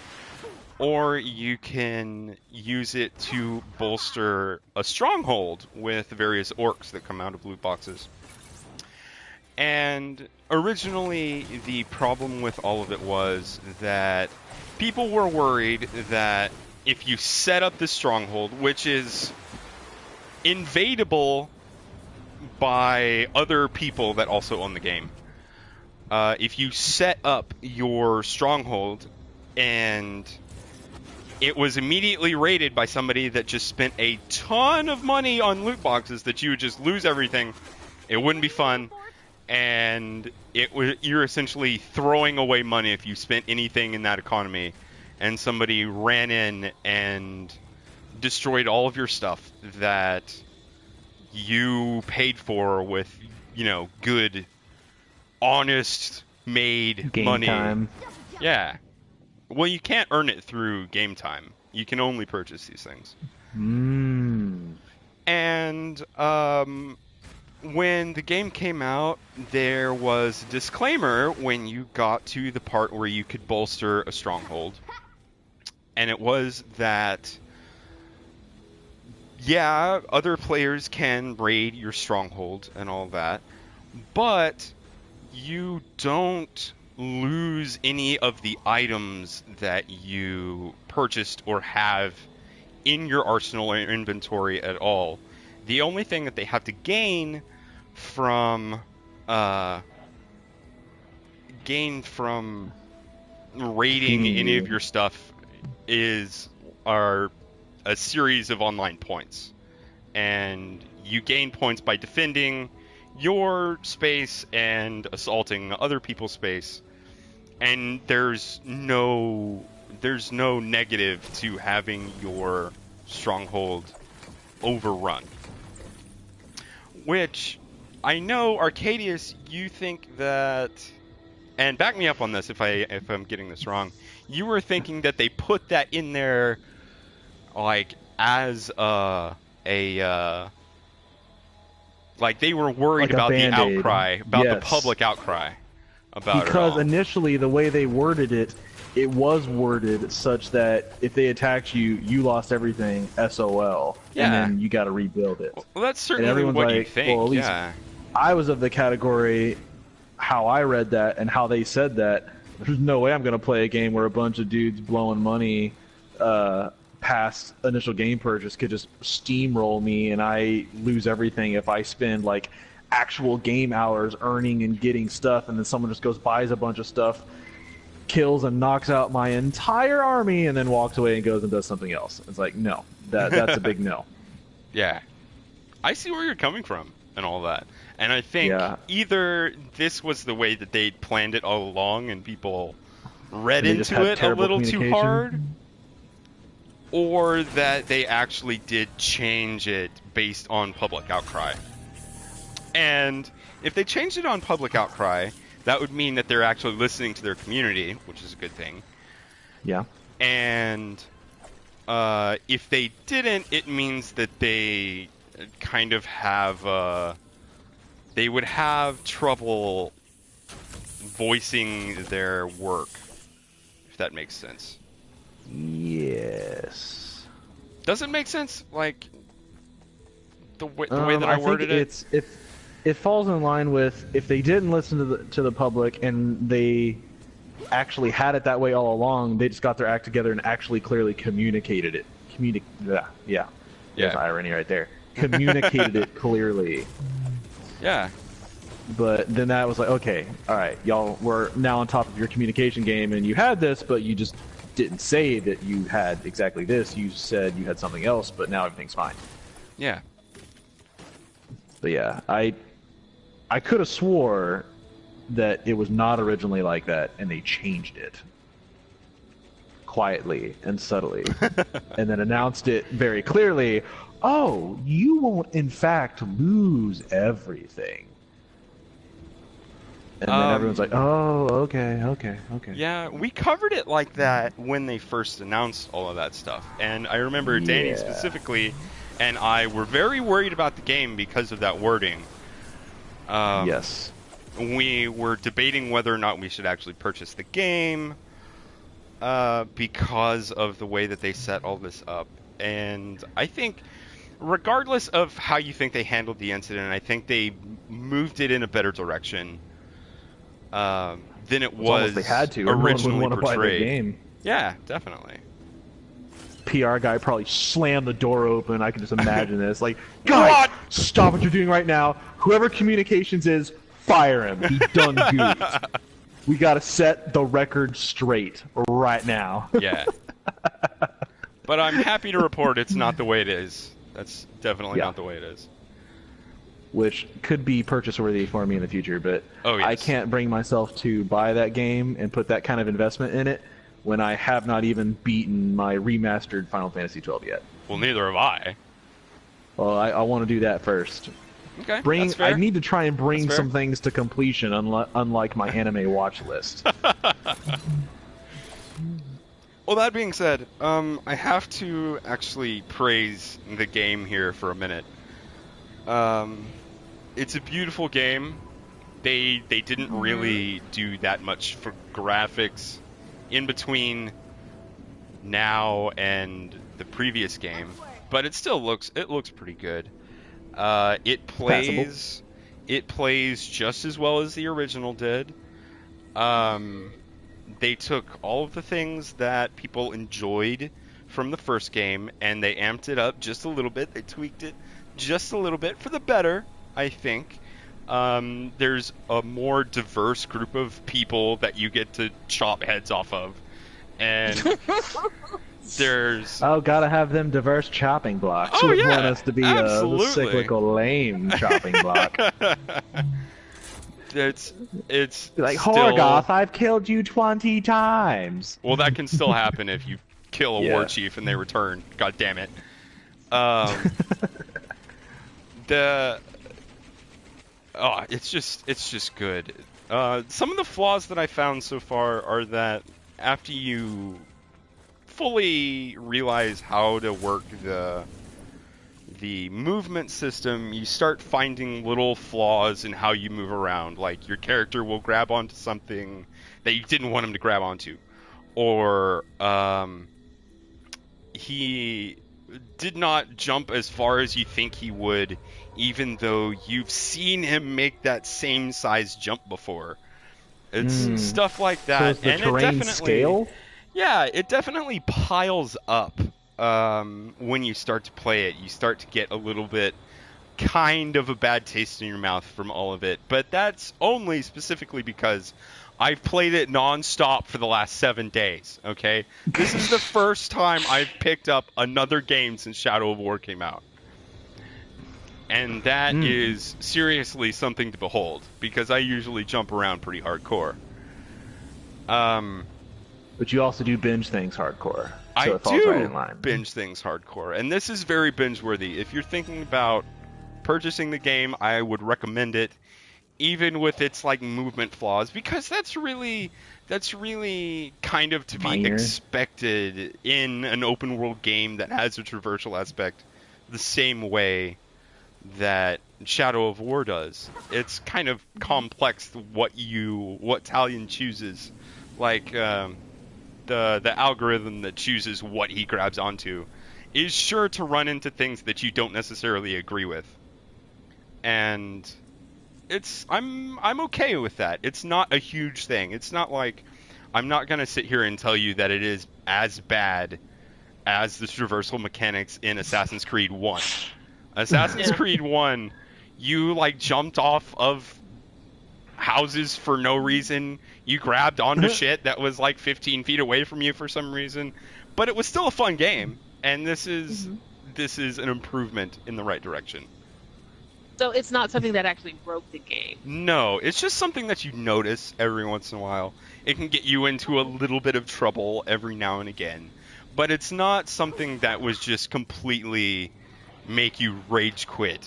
S1: or you can use it to bolster a stronghold with various orcs that come out of loot boxes. And originally the problem with all of it was that people were worried that if you set up this stronghold, which is invadable by other people that also own the game, if you set up your stronghold and it was immediately raided by somebody that just spent a ton of money on loot boxes, that you would just lose everything, it wouldn't be fun, and you're essentially throwing away money if you spent anything in that economy, and somebody ran in and destroyed all of your stuff that you paid for with, good, honest made
S2: Game
S1: money.
S2: time.
S1: Yeah. Well, you can't earn it through game time. You can only purchase these things. And when the game came out, there was a disclaimer when you got to the part where you could bolster a stronghold. and it was that, yeah, other players can raid your stronghold and all that, but you don't lose any of the items that you purchased or have in your arsenal or inventory at all. The only thing that they have to gain from raiding any of your stuff are a series of online points, and you gain points by defending your space and assaulting other people's space, and there's no negative to having your stronghold overrun. Which I know, Arcadius, you think that, and back me up on this if I'm getting this wrong, you were thinking that they put that in there like as like they were worried
S2: like
S1: about the
S2: Band-Aid.
S1: outcry, about the
S2: Yes.
S1: public outcry about
S2: Because
S1: it all.
S2: initially the way they worded it, it was worded such that if they attacked you, you lost everything, SOL,
S1: Yeah.
S2: and then you got to rebuild it.
S1: Well, that's
S2: And
S1: certainly
S2: everyone's
S1: what
S2: like,
S1: you think.
S2: well, at least
S1: yeah.
S2: I was of the category, how I read that and how they said that, there's no way I'm going to play a game where a bunch of dudes blowing money past initial game purchase could just steamroll me and I lose everything if I spend like actual game hours earning and getting stuff, and then someone just goes buys a bunch of stuff, kills and knocks out my entire army, and then walks away and goes and does something else. It's like, no, that's a big no.
S1: Yeah. I see where you're coming from and all that. And I think
S2: Yeah.
S1: either this was the way that they planned it all along and people read
S2: And they just
S1: into
S2: had
S1: it a
S2: terrible
S1: little too
S2: communication.
S1: hard, or that they actually did change it based on public outcry. And if they changed it on public outcry, that would mean that they're actually listening to their community, which is a good thing.
S2: Yeah.
S1: And if they didn't, it means that they kind of have they would have trouble voicing their work, if that makes sense.
S2: Yes.
S1: Does it make sense? Like the way that I
S2: think
S1: worded it.
S2: It falls in line with if they didn't listen to the public and they actually had it that way all along, they just got their act together and actually clearly communicated it. Yeah. There's irony right there. Communicated it clearly.
S1: Yeah.
S2: But then that was like, okay, all right, y'all were now on top of your communication game, and you had this, but you just didn't say that you had exactly this. You said you had something else, but now everything's fine.
S1: Yeah.
S2: But yeah, I could have swore that it was not originally like that, and they changed it quietly and subtly, and then announced it very clearly. Oh, you won't in fact lose everything. And then everyone's like, oh, okay.
S1: Yeah, we covered it like that when they first announced all of that stuff. And I remember Danny specifically and I were very worried about the game because of that wording.
S2: Yes.
S1: We were debating whether or not we should actually purchase the game because of the way that they set all this up. And I think, regardless of how you think they handled the incident, I think they moved it in a better direction than it was
S2: they had to.
S1: originally
S2: want to buy the
S1: portrayed.
S2: game.
S1: Yeah, definitely.
S2: PR guy probably slammed the door open. I can just imagine this. Like, guys, stop what you're doing right now. Whoever communications is, fire him. He done goofed. We got to set the record straight right now.
S1: Yeah. But I'm happy to report it's not the way it is. That's definitely not the way it is.
S2: Which could be purchase worthy for me in the future, but I can't bring myself to buy that game and put that kind of investment in it when I have not even beaten my remastered Final Fantasy XII yet.
S1: Well, neither have I.
S2: Well, I want to do that first.
S1: Okay, that's fair.
S2: I need to try and bring some things to completion, unlike my anime watch list.
S1: Well, that being said, I have to actually praise the game here for a minute. It's a beautiful game. They didn't really do that much for graphics in between now and the previous game, but it still looks pretty good. It plays just as well as the original did. They took all of the things that people enjoyed from the first game and they amped it up just a little bit. They tweaked it just a little bit for the better, I think. There's a more diverse group of people that you get to chop heads off of. And there's...
S2: Oh, gotta have them diverse chopping blocks.
S1: Oh,
S2: Wouldn't
S1: yeah,
S2: want us to be
S1: absolutely.
S2: the cyclical lame chopping block.
S1: It's
S2: Like,
S1: still...
S2: Horgoth, I've killed you 20 times.
S1: Well, that can still happen if you kill a war chief and they return. God damn it. It's just good. Some of the flaws that I found so far are that after you fully realize how to work the movement system, you start finding little flaws in how you move around. Like your character will grab onto something that you didn't want him to grab onto, or he did not jump as far as you think he would, even though you've seen him make that same size jump before. It's stuff like that.
S2: So is the
S1: and
S2: terrain
S1: it definitely
S2: scale?
S1: Yeah, it definitely piles up when you start to play it. You start to get a little bit kind of a bad taste in your mouth from all of it. But that's only specifically because I've played it non-stop for the last 7 days, okay? This is the first time I've picked up another game since Shadow of War came out. And that is seriously something to behold, because I usually jump around pretty hardcore.
S2: But you also do binge things hardcore. So
S1: I
S2: it falls
S1: do
S2: right in line.
S1: binge things hardcore, and this is very binge-worthy. If you're thinking about purchasing the game, I would recommend it, even with its like movement flaws, because that's really kind of to be expected in an open-world game that has a traversal aspect, the same way that Shadow of War does. It's kind of complex what Talion chooses, like the algorithm that chooses what he grabs onto is sure to run into things that you don't necessarily agree with, and I'm okay with that. It's not a huge thing. It's not like I'm not gonna sit here and tell you that it is as bad as the traversal mechanics in Assassin's Creed 1. Assassin's Creed 1, you like jumped off of houses for no reason. You grabbed onto shit that was like 15 feet away from you for some reason, but it was still a fun game. And this is an improvement in the right direction.
S3: So it's not something that actually broke the game.
S1: No, it's just something that you notice every once in a while. It can get you into a little bit of trouble every now and again, but it's not something that was just completely make you rage quit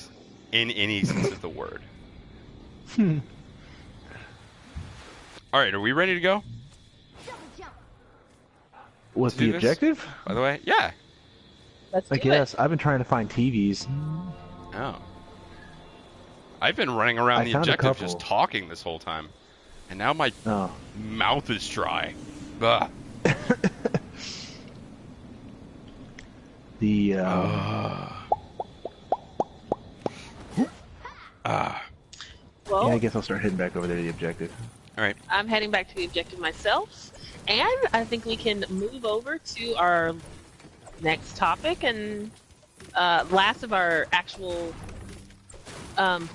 S1: in any sense of the word. Alright, are we ready to go?
S2: Was the objective?
S1: By the way, yeah.
S3: Let's
S2: I
S3: do
S2: guess. I've been trying to find TVs.
S1: Oh. I've been running around the objective just talking this whole time. And now my mouth is dry. Ugh.
S3: Well,
S2: yeah, I guess I'll start heading back over there to the objective.
S1: All right.
S3: I'm heading back to the objective myself, and I think we can move over to our next topic and last of our actual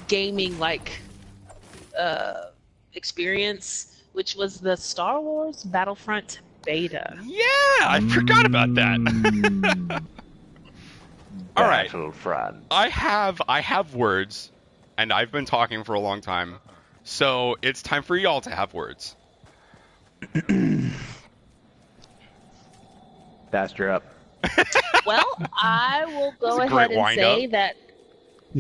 S3: gaming experience, which was the Star Wars Battlefront beta.
S1: Yeah, I forgot about that. All right.
S2: Battlefront.
S1: I have words, and I've been talking for a long time, so it's time for y'all to have words.
S2: Faster up.
S3: Well, I will go ahead and say that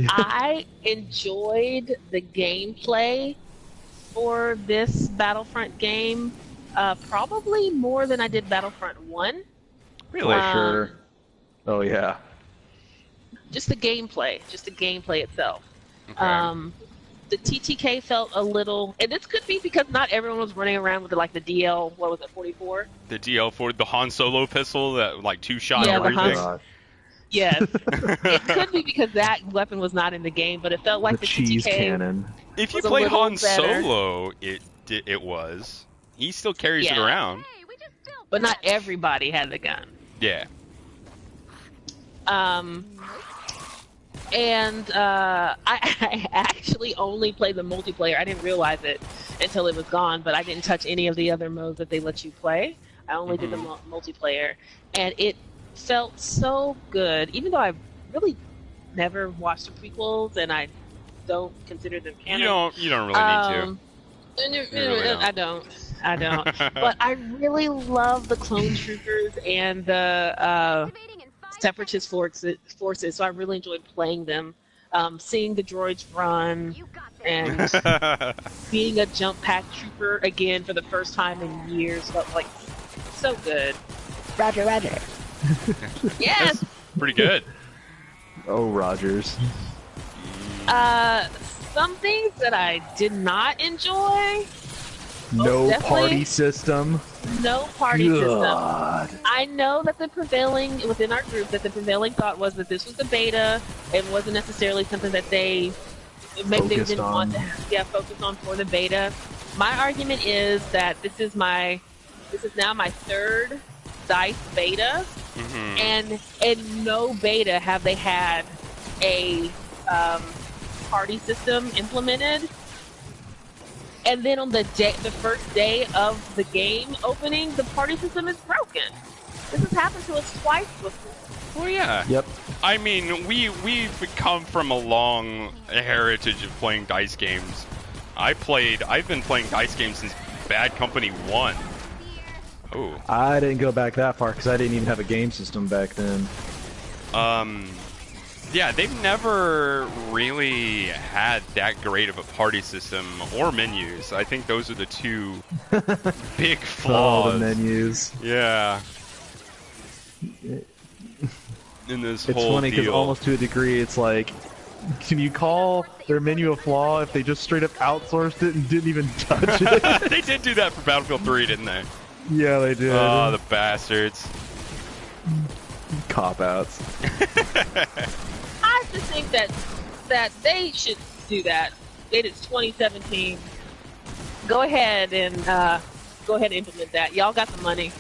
S3: I enjoyed the gameplay for this Battlefront game probably more than I did Battlefront 1.
S1: Really?
S2: Sure. Oh, yeah.
S3: Just the gameplay itself.
S1: Okay.
S3: the TTK felt a little, and this could be because not everyone was running around with the DL. What was it, 44?
S1: The DL4, the Han Solo pistol that like two-shot
S3: Yeah,
S1: everything.
S3: Yes, it could be because that weapon was not in the game, but it felt like the
S2: cheese
S3: TTK
S2: cannon.
S1: If you
S3: was a
S1: played
S3: little
S1: Han
S3: better.
S1: Solo, it was. He still carries it
S3: Yeah.
S1: around.
S5: Hey, we just built
S3: but not
S5: that.
S3: everybody had the gun.
S1: Yeah.
S3: And I actually only played the multiplayer. I didn't realize it until it was gone, but I didn't touch any of the other modes that they let you play. I only did the multiplayer, and it felt so good. Even though I really never watched the prequels, and I don't consider them canon.
S1: You don't really need to. You really don't.
S3: I don't. But I really love the clone troopers and the
S5: Activating in 5
S3: separatist forces, so I really enjoyed playing them. Seeing the droids run
S5: seconds. You got this.
S3: and being a jump pack trooper again for the first time in years felt like so good. Roger. Yes.
S1: Pretty good.
S2: Oh, Rogers.
S3: Some things that I did not enjoy.
S2: No
S3: definitely.
S2: party system.
S3: No party
S2: God.
S3: system. I know that the prevailing within our group that the prevailing thought was that this was the beta. It wasn't necessarily something that they maybe they
S2: Focused
S3: didn't want
S2: on.
S3: to focus on for the beta. My argument is that this is now my third DICE beta, and in no beta have they had a party system implemented. And then on the first day of the game opening, the party system is broken. This has happened to us twice before.
S1: Well, yeah.
S2: Yep.
S1: I mean, we've come from a long heritage of playing dice games. I've been playing dice games since Bad Company 1. Oh.
S2: I didn't go back that far because I didn't even have a game system back then.
S1: Yeah, they've never really had that great of a party system or menus. I think those are the two big flaws.
S2: Oh, the menus.
S1: Yeah. In this
S2: It's
S1: whole
S2: funny because
S1: deal.
S2: almost to a degree, it's like, can you call their menu a flaw if they just straight up outsourced it and didn't even touch it?
S1: They did do that for Battlefield 3, didn't they?
S2: Yeah, they did.
S1: Oh, the bastards.
S2: Cop-outs.
S3: I just think that they should do that. It is 2017. Go ahead and implement that. Y'all got the money.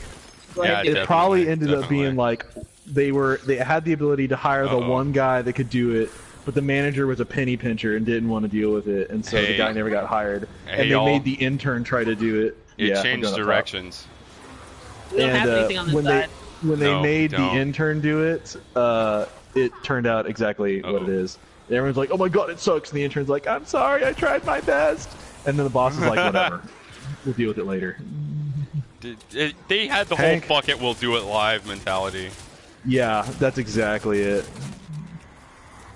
S3: Go ahead and do
S2: It
S1: Definitely,
S2: probably ended up
S1: definitely.
S2: being like they had the ability to hire the one guy that could do it, but the manager was a penny pincher and didn't want to deal with it, and so the guy never got hired.
S1: Hey,
S2: And they
S1: y'all.
S2: made the intern try to do it.
S1: It
S2: Yeah,
S1: changed
S2: I'm going up top.
S1: directions.
S3: We don't have anything on this
S2: when
S3: side.
S2: when they
S1: No,
S2: made the
S1: don't.
S2: intern do it, it turned out exactly what it is. Everyone's like, "Oh my god, it sucks," and the intern's like, "I'm sorry, I tried my best." And then the boss is like, "Whatever, we'll deal with it later."
S1: They had the
S2: Hank.
S1: whole "fuck it, we'll do it live" mentality.
S2: Yeah, that's exactly it.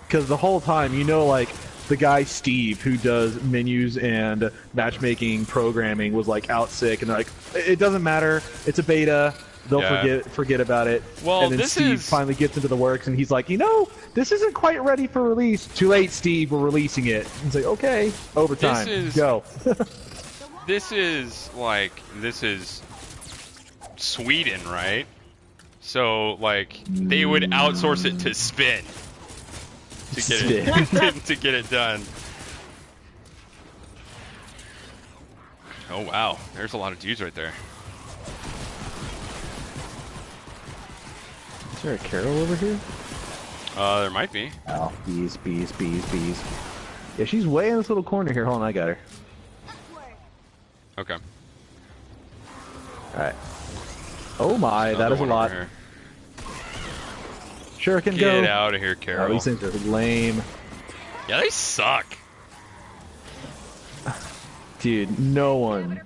S2: Because the whole time, like, the guy Steve who does menus and matchmaking programming was like out sick, and they're like, "It doesn't matter, it's a beta. They'll
S1: Yeah.
S2: forget about it."
S1: Well,
S2: and then
S1: this
S2: Steve
S1: is-
S2: finally gets into the works, and he's like, "This isn't quite ready for release." Too late, Steve. We're releasing it. He's like, "Okay, overtime.
S1: is-
S2: Go."
S1: This is Sweden, right? So they would outsource it to Spin to get it to get it done. Oh wow, there's a lot of dudes right there.
S2: Is there a Carol over here?
S1: There might be.
S2: Oh, bees. Yeah, she's way in this little corner here. Hold on, I got her.
S1: Okay.
S2: Alright. Oh my, that
S1: Another
S2: is a
S1: one
S2: lot.
S1: over here.
S2: Sure can go.
S1: Get out of here,
S2: Oh,
S1: Carol.
S2: these things are lame.
S1: Yeah, they suck.
S2: Dude, no one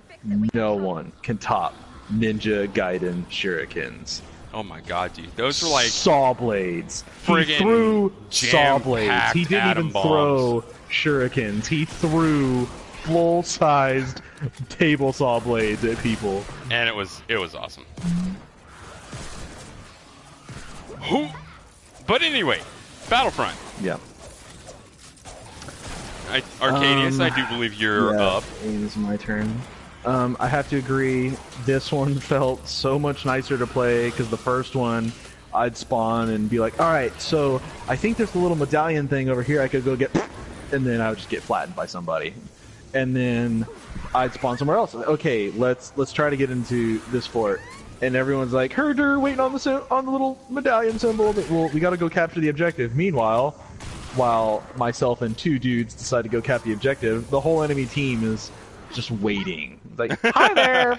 S2: can top Ninja Gaiden shurikens.
S1: Oh my god, dude. Those were like
S2: saw blades. He
S1: friggin'
S2: threw saw blades.
S1: jam-packed
S2: He didn't
S1: atom
S2: even
S1: bombs.
S2: throw shurikens. He threw full-sized table saw blades at people.
S1: and it was awesome. Who? But anyway, Battlefront.
S2: Yeah.
S1: Arcadius, I do believe you're up.
S2: It is my turn. I have to agree, this one felt so much nicer to play, because the first one, I'd spawn and be like, alright, so I think there's a little medallion thing over here I could go get, and then I would just get flattened by somebody. And then I'd spawn somewhere else. Okay, let's try to get into this fort. And everyone's like, herder, waiting on the little medallion symbol. Well, we gotta go capture the objective. Meanwhile, while myself and 2 dudes decide to go cap the objective, the whole enemy team is just waiting. It's like, hi there!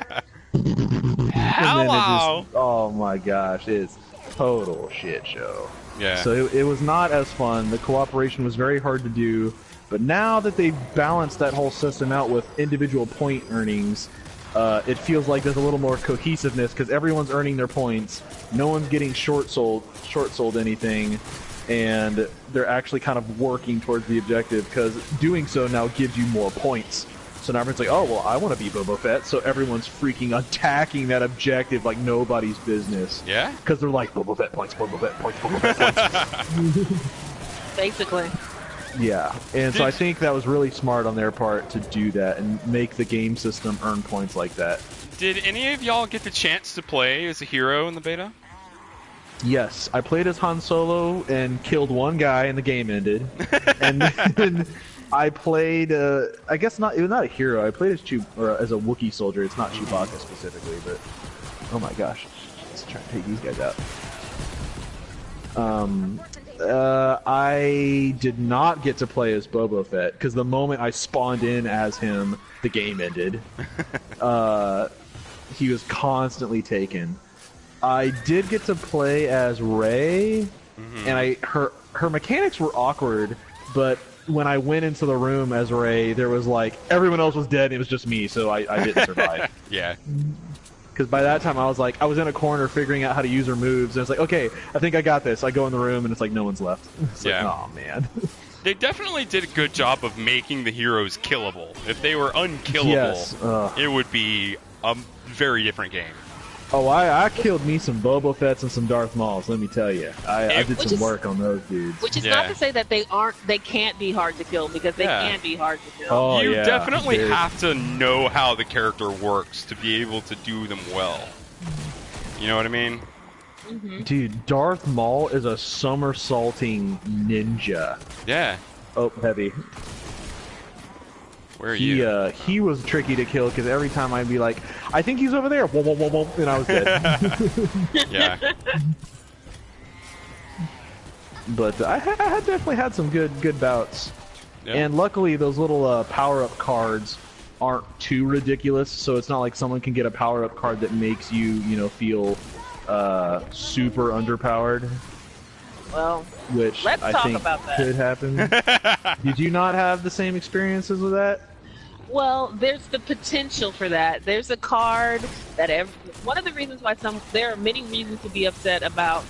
S1: Hello!
S2: Oh my gosh, it's total shit show.
S1: Yeah.
S2: So it was not as fun. The cooperation was very hard to do. But now that they've balanced that whole system out with individual point earnings, it feels like there's a little more cohesiveness because everyone's earning their points. No one's getting short sold anything, and they're actually kind of working towards the objective because doing so now gives you more points. So now everyone's like, oh, well, I want to be Boba Fett, so everyone's freaking attacking that objective like nobody's business.
S1: Yeah?
S2: Because they're like, Boba Fett points, Boba Fett points, Boba Fett points.
S3: Basically.
S2: Yeah, and so I think that was really smart on their part to do that and make the game system earn points like that.
S1: Did any of y'all get the chance to play as a hero in the beta?
S2: Yes, I played as Han Solo and killed one guy and the game ended. And then I played, I guess it was not a hero, I played as as a Wookiee soldier. It's not Chewbacca specifically, but oh my gosh. Let's try to take these guys out. I did not get to play as Boba Fett because the moment I spawned in as him, the game ended. He was constantly taken. I did get to play as Rey, and her mechanics were awkward, but when I went into the room as Rey, there was like everyone else was dead and it was just me, so I didn't survive.
S1: Yeah.
S2: Because by that time I was in a corner figuring out how to use her moves, and it's like, okay, I think I got this. I go in the room and it's like no one's left. It's like, oh man.
S1: They definitely did a good job of making the heroes killable. If they were unkillable,
S2: yes,
S1: it would be a very different game.
S2: Oh, I killed me some Boba Fetts and some Darth Mauls, let me tell you. I did some work on those dudes.
S3: Which is not to say that they can't be hard to kill, because they can be hard to kill.
S2: Oh,
S1: you definitely have to know how the character works to be able to do them well. You know what I mean?
S3: Mm-hmm.
S2: Dude, Darth Maul is a somersaulting ninja.
S1: Yeah.
S2: Oh, heavy.
S1: Where are you?
S2: He was tricky to kill because every time I'd be like, I think he's over there, whoa, whoa, whoa, whoa, and I was dead.
S1: Yeah.
S2: But I had definitely had some good bouts.
S1: Yeah.
S2: And luckily those little power-up cards aren't too ridiculous, so it's not like someone can get a power-up card that makes you, feel super underpowered.
S3: Well,
S2: which
S3: let's
S2: I
S3: talk
S2: think
S3: about that.
S2: could happen. Did you not have the same experiences with that?
S3: Well, there's the potential for that. There's a card that one of the reasons why there are many reasons to be upset about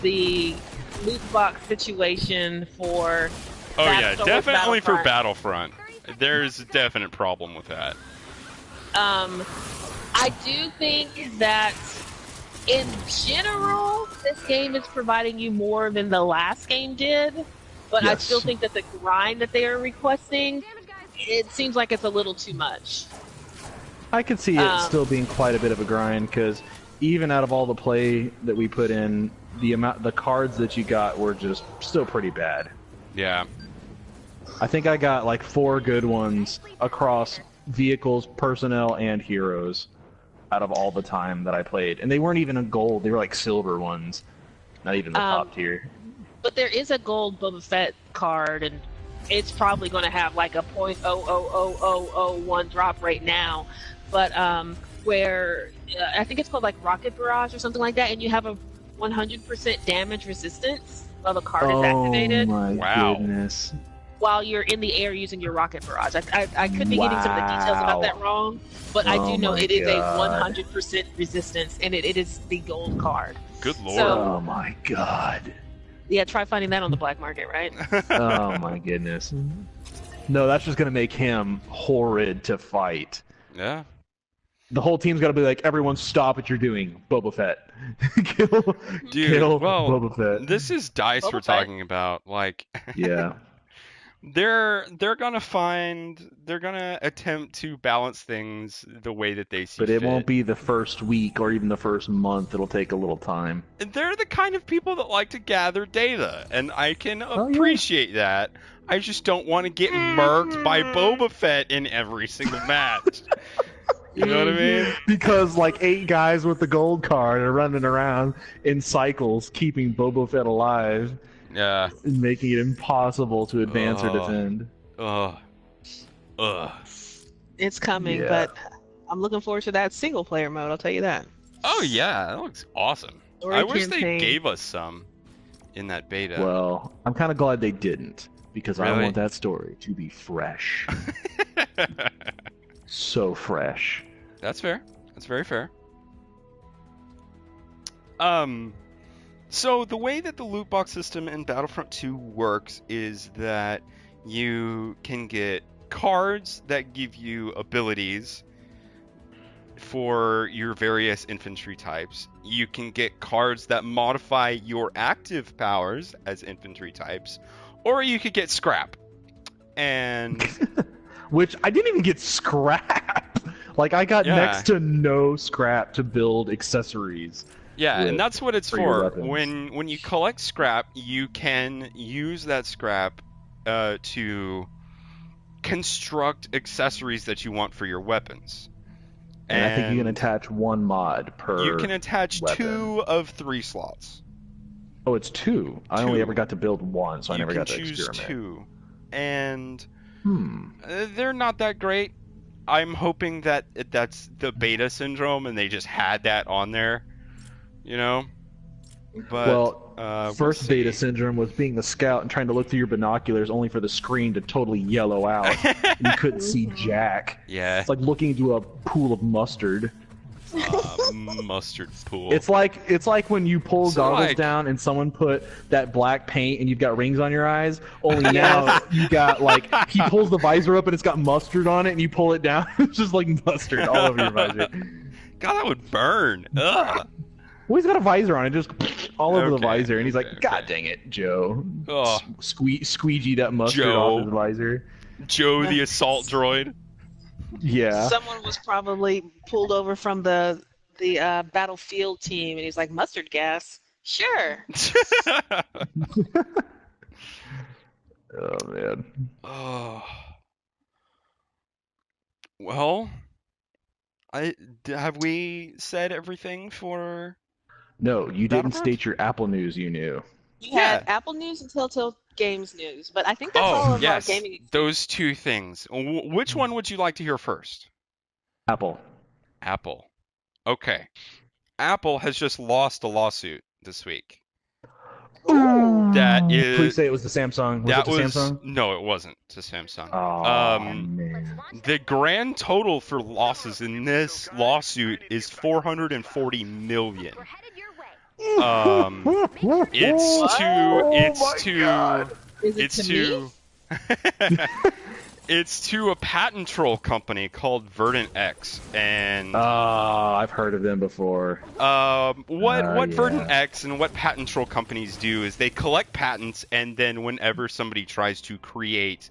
S3: the loot box situation for.
S1: Oh yeah, definitely for Battlefront. There's a definite problem with that.
S3: I do think that in general, this game is providing you more than the last game did, but yes. I still think that the grind that they are requesting, it seems like it's a little too much.
S2: I could see it still being quite a bit of a grind, because even out of all the play that we put in, the cards that you got were just still pretty bad.
S1: Yeah.
S2: I think I got like 4 good ones across vehicles, personnel, and heroes out of all the time that I played. And they weren't even in gold, they were like silver ones. Not even the top tier.
S3: But there is a gold Boba Fett card, and it's probably going to have like a .00001 drop rate now. But where I think it's called like Rocket Barrage or something like that, and you have a 100% damage resistance while the card is activated.
S2: Oh my goodness.
S3: While you're in the air using your Rocket Barrage. I could be getting some of the details about that wrong, but I do know it is a 100% resistance, and it is the gold card.
S1: Good lord.
S3: So,
S2: oh my god.
S3: Yeah, try finding that on the black market, right?
S2: Oh my goodness. No, that's just going to make him horrid to fight.
S1: Yeah.
S2: The whole team's got to be like, everyone stop what you're doing. Boba Fett. kill
S1: Dude,
S2: kill
S1: well,
S2: Boba Fett.
S1: This is DICE we're talking about. Like,
S2: yeah.
S1: they're gonna attempt to balance things the way that they see
S2: But it
S1: fit.
S2: won't be the first week or even the first month. It'll take a little time.
S1: They're the kind of people that like to gather data, and I can
S2: yeah.
S1: appreciate that. I just don't want to get murked by Boba Fett in every single match. You know what I mean?
S2: Because like 8 guys with the gold card are running around in cycles, keeping Boba Fett alive,
S1: Yeah.
S2: and making it impossible to advance or defend.
S1: Ugh.
S3: It's coming,
S2: Yeah.
S3: but I'm looking forward to that single player mode. I'll tell you that.
S1: Oh yeah, that looks awesome.
S3: Story
S1: I wish they
S3: campaign.
S1: gave us some in that beta.
S2: Well, I'm kind of glad they didn't, because I
S1: Really?
S2: want that story to be fresh. So fresh.
S1: That's fair. That's very fair. So the way that the loot box system in Battlefront 2 works is that you can get cards that give you abilities for your various infantry types. You can get cards that modify your active powers as infantry types, or you could get scrap. And
S2: Which I didn't even get scrap. Like I got
S1: Yeah.
S2: next to no scrap to build accessories.
S1: yeah,
S2: with-
S1: and that's what it's
S2: for your
S1: for.
S2: weapons.
S1: When you collect scrap, you can use that scrap to construct accessories that you want for your weapons.
S2: And I think you can attach 1 mod per.
S1: You can attach
S2: weapon.
S1: 2 of 3 slots.
S2: Oh, it's 2. I
S1: 2.
S2: only ever got to build 1, so I
S1: you
S2: never
S1: can
S2: got to
S1: choose
S2: experiment.
S1: 2, and
S2: Hmm.
S1: they're not that great. I'm hoping that that's the beta syndrome, and they just had that on there, you know. But
S2: Well,
S1: we'll
S2: first beta
S1: see.
S2: syndrome was being the scout and trying to look through your binoculars only for the screen to totally yellow out. And you couldn't see jack.
S1: Yeah,
S2: It's like looking into a pool of mustard.
S1: mustard pool.
S2: It's like when you pull
S1: So,
S2: goggles
S1: like-
S2: down and someone put that black paint and you've got rings on your eyes. Only now you got like he pulls the visor up and it's got mustard on it, and you pull it down, it's just like mustard all over your visor.
S1: God, that would burn. Ugh.
S2: Well, he's got a visor on it, just all over the
S1: Okay,
S2: visor, and he's like,
S1: okay,
S2: "God
S1: okay.
S2: dang it, Joe!"
S1: Ugh.
S2: Squeegee that mustard
S1: Joe.
S2: off his visor.
S1: Joe the assault droid.
S2: Yeah.
S3: Someone was probably pulled over from the battlefield team, and he's like, mustard gas. Sure.
S2: Oh man.
S1: Oh. Well, have we said everything for?
S2: No, you didn't
S1: Battlefront?
S2: state your Apple News. You knew.
S3: You had Apple News and Telltale Games News, but I think that's
S1: Oh,
S3: all of
S1: yes,
S3: our gaming.
S1: those 2 things. Which one would you like to hear first?
S2: Apple.
S1: Apple. Okay. Apple has just lost a lawsuit this week. That is.
S2: Please say it was the Samsung. Was
S1: that
S2: it the
S1: was
S2: Samsung?
S1: no, it wasn't to Samsung.
S2: Oh
S1: Um,
S2: man.
S1: The grand total for losses in this lawsuit is 440 million.
S5: We're headed your way.
S1: It's to a patent troll company called Verdant X, and
S2: I've heard of them before.
S1: what
S2: yeah.
S1: Verdant X and what patent troll companies do is they collect patents, and then whenever somebody tries to create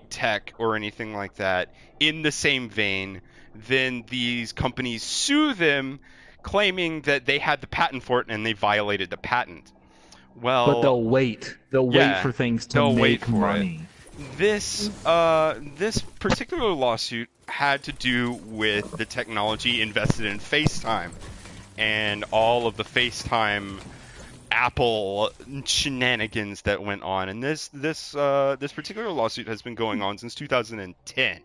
S1: tech or anything like that in the same vein, then these companies sue them, claiming that they had the patent for it and they violated the patent. Well,
S2: But they'll wait. They'll wait
S1: yeah,
S2: for things to
S1: they'll
S2: make
S1: wait for
S2: money.
S1: this particular lawsuit had to do with the technology invested in FaceTime and all of the FaceTime Apple shenanigans that went on. And this particular lawsuit has been going on since 2010.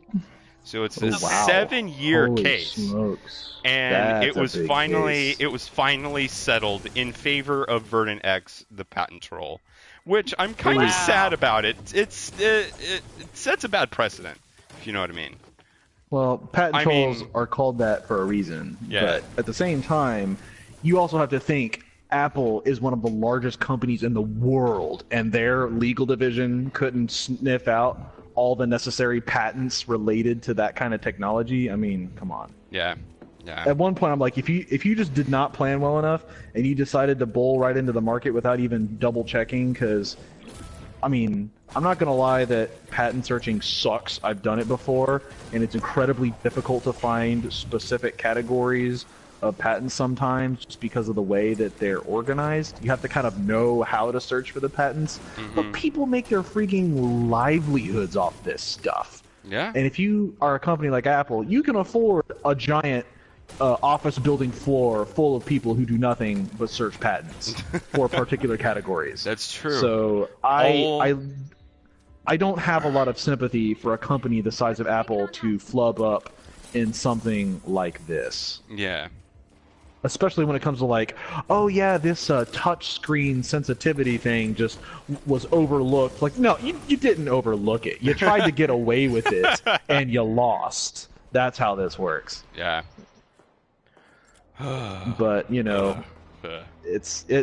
S1: So it's a
S2: Oh, wow.
S1: 7-year
S2: Holy
S1: case.
S2: smokes.
S1: And
S2: That's
S1: it
S2: a
S1: was
S2: big
S1: finally
S2: case.
S1: settled in favor of Verdant X, the patent troll, which I'm kind of
S3: Wow.
S1: sad about. It sets a bad precedent, if you know what I mean.
S2: Well, patent
S1: I
S2: trolls
S1: mean-
S2: are called that for a reason.
S1: Yeah.
S2: But at the same time, you also have to think Apple is one of the largest companies in the world, and their legal division couldn't sniff out all the necessary patents related to that kind of technology. I mean, come on.
S1: Yeah.
S2: At one point, I'm like, if you just did not plan well enough and you decided to bowl right into the market without even double checking, because I mean, I'm not gonna lie that patent searching sucks. I've done it before, and it's incredibly difficult to find specific categories of patents sometimes, just because of the way that they're organized. You have to kind of know how to search for the patents, but people make their freaking livelihoods off this stuff.
S1: Yeah.
S2: And if you are a company like Apple, you can afford a giant office building floor full of people who do nothing but search patents for particular categories.
S1: That's true.
S2: So I don't have a lot of sympathy for a company the size of Apple to flub up in something like this.
S1: Yeah.
S2: Especially when it comes to like, oh yeah, this touch screen sensitivity thing just was overlooked. Like, no, you didn't overlook it. You tried to get away with it, and you lost. That's how this works.
S1: Yeah.
S2: But you know,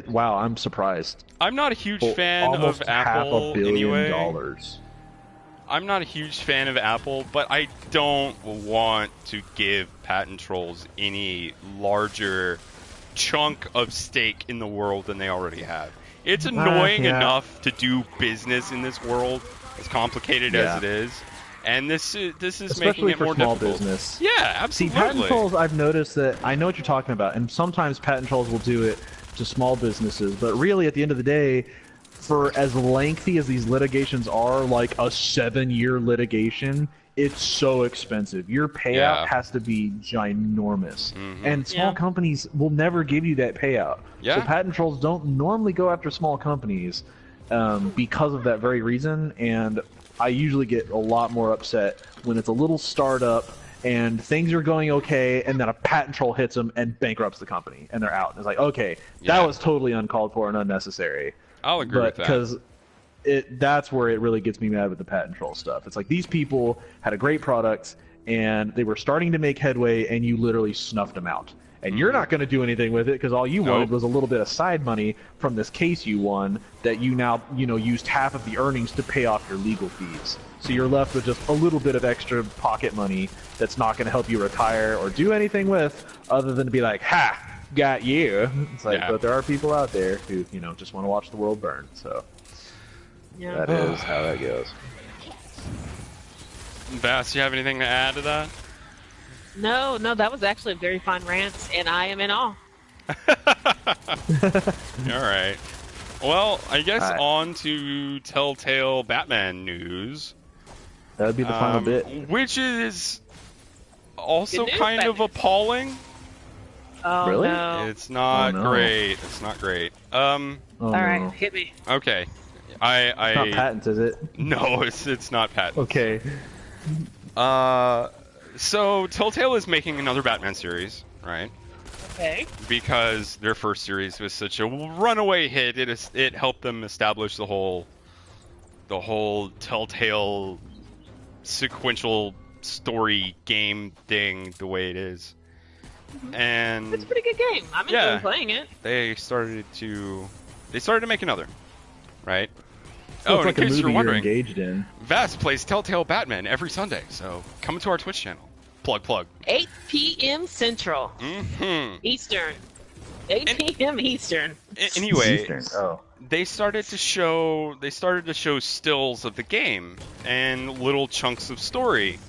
S2: Wow, I'm surprised.
S1: I'm not a huge fan
S2: Almost
S1: of Apple
S2: $500 million.
S1: anyway. I'm not a huge fan of Apple, but I don't want to give patent trolls any larger chunk of stake in the world than they already have. It's annoying enough to do business in this world, as complicated as it is, and this is
S2: especially
S1: making it
S2: for
S1: more
S2: small
S1: difficult.
S2: business.
S1: Yeah, absolutely.
S2: See, patent trolls, I've noticed that I know what you're talking about, and sometimes patent trolls will do it to small businesses, but really, at the end of the day, for as lengthy as these litigations are, like a 7-year litigation, it's so expensive. Your payout has to be ginormous. And small companies will never give you that payout. So patent trolls don't normally go after small companies because of that very reason, and I usually get a lot more upset when it's a little startup and things are going okay, and then a patent troll hits them and bankrupts the company, and they're out. And it's like, okay, that was totally uncalled for and unnecessary.
S1: I'll agree with that.
S2: Because that's where it really gets me mad with the patent troll stuff. It's like these people had a great product, and they were starting to make headway, and you literally snuffed them out. And you're not going to do anything with it because all you wanted was a little bit of side money from this case you won that you now, used half of the earnings to pay off your legal fees. So you're left with just a little bit of extra pocket money that's not going to help you retire or do anything with other than to be like, ha, got you. It's like, but there are people out there who, just want to watch the world burn. So that is how that goes.
S1: Bass, you have anything to add to that?
S3: No, that was actually a very fine rant, and I am in awe.
S1: All right. Well, I guess on to Telltale Batman news.
S2: That would be the final bit.
S1: Which is also kind of appalling.
S3: Oh,
S2: really?
S3: No.
S1: It's not great. It's not great.
S3: All right, hit me.
S1: Okay.
S2: It's not patents, is it?
S1: No, it's not patents.
S2: Okay.
S1: So Telltale is making another Batman series, right?
S3: Okay.
S1: Because their first series was such a runaway hit, it helped them establish the whole Telltale sequential story game thing the way it is. And
S3: it's a pretty good game. I'm enjoying playing it.
S1: They started to make another, right?
S2: So
S1: in
S2: like
S1: case you're wondering,
S2: engaged in.
S1: Vast plays Telltale Batman every Sunday, so come to our Twitch channel. Plug.
S3: 8 p.m. Central. Eastern. 8 p.m. Eastern.
S1: Anyway,
S2: Eastern. Oh.
S1: they started to show stills of the game and little chunks of story.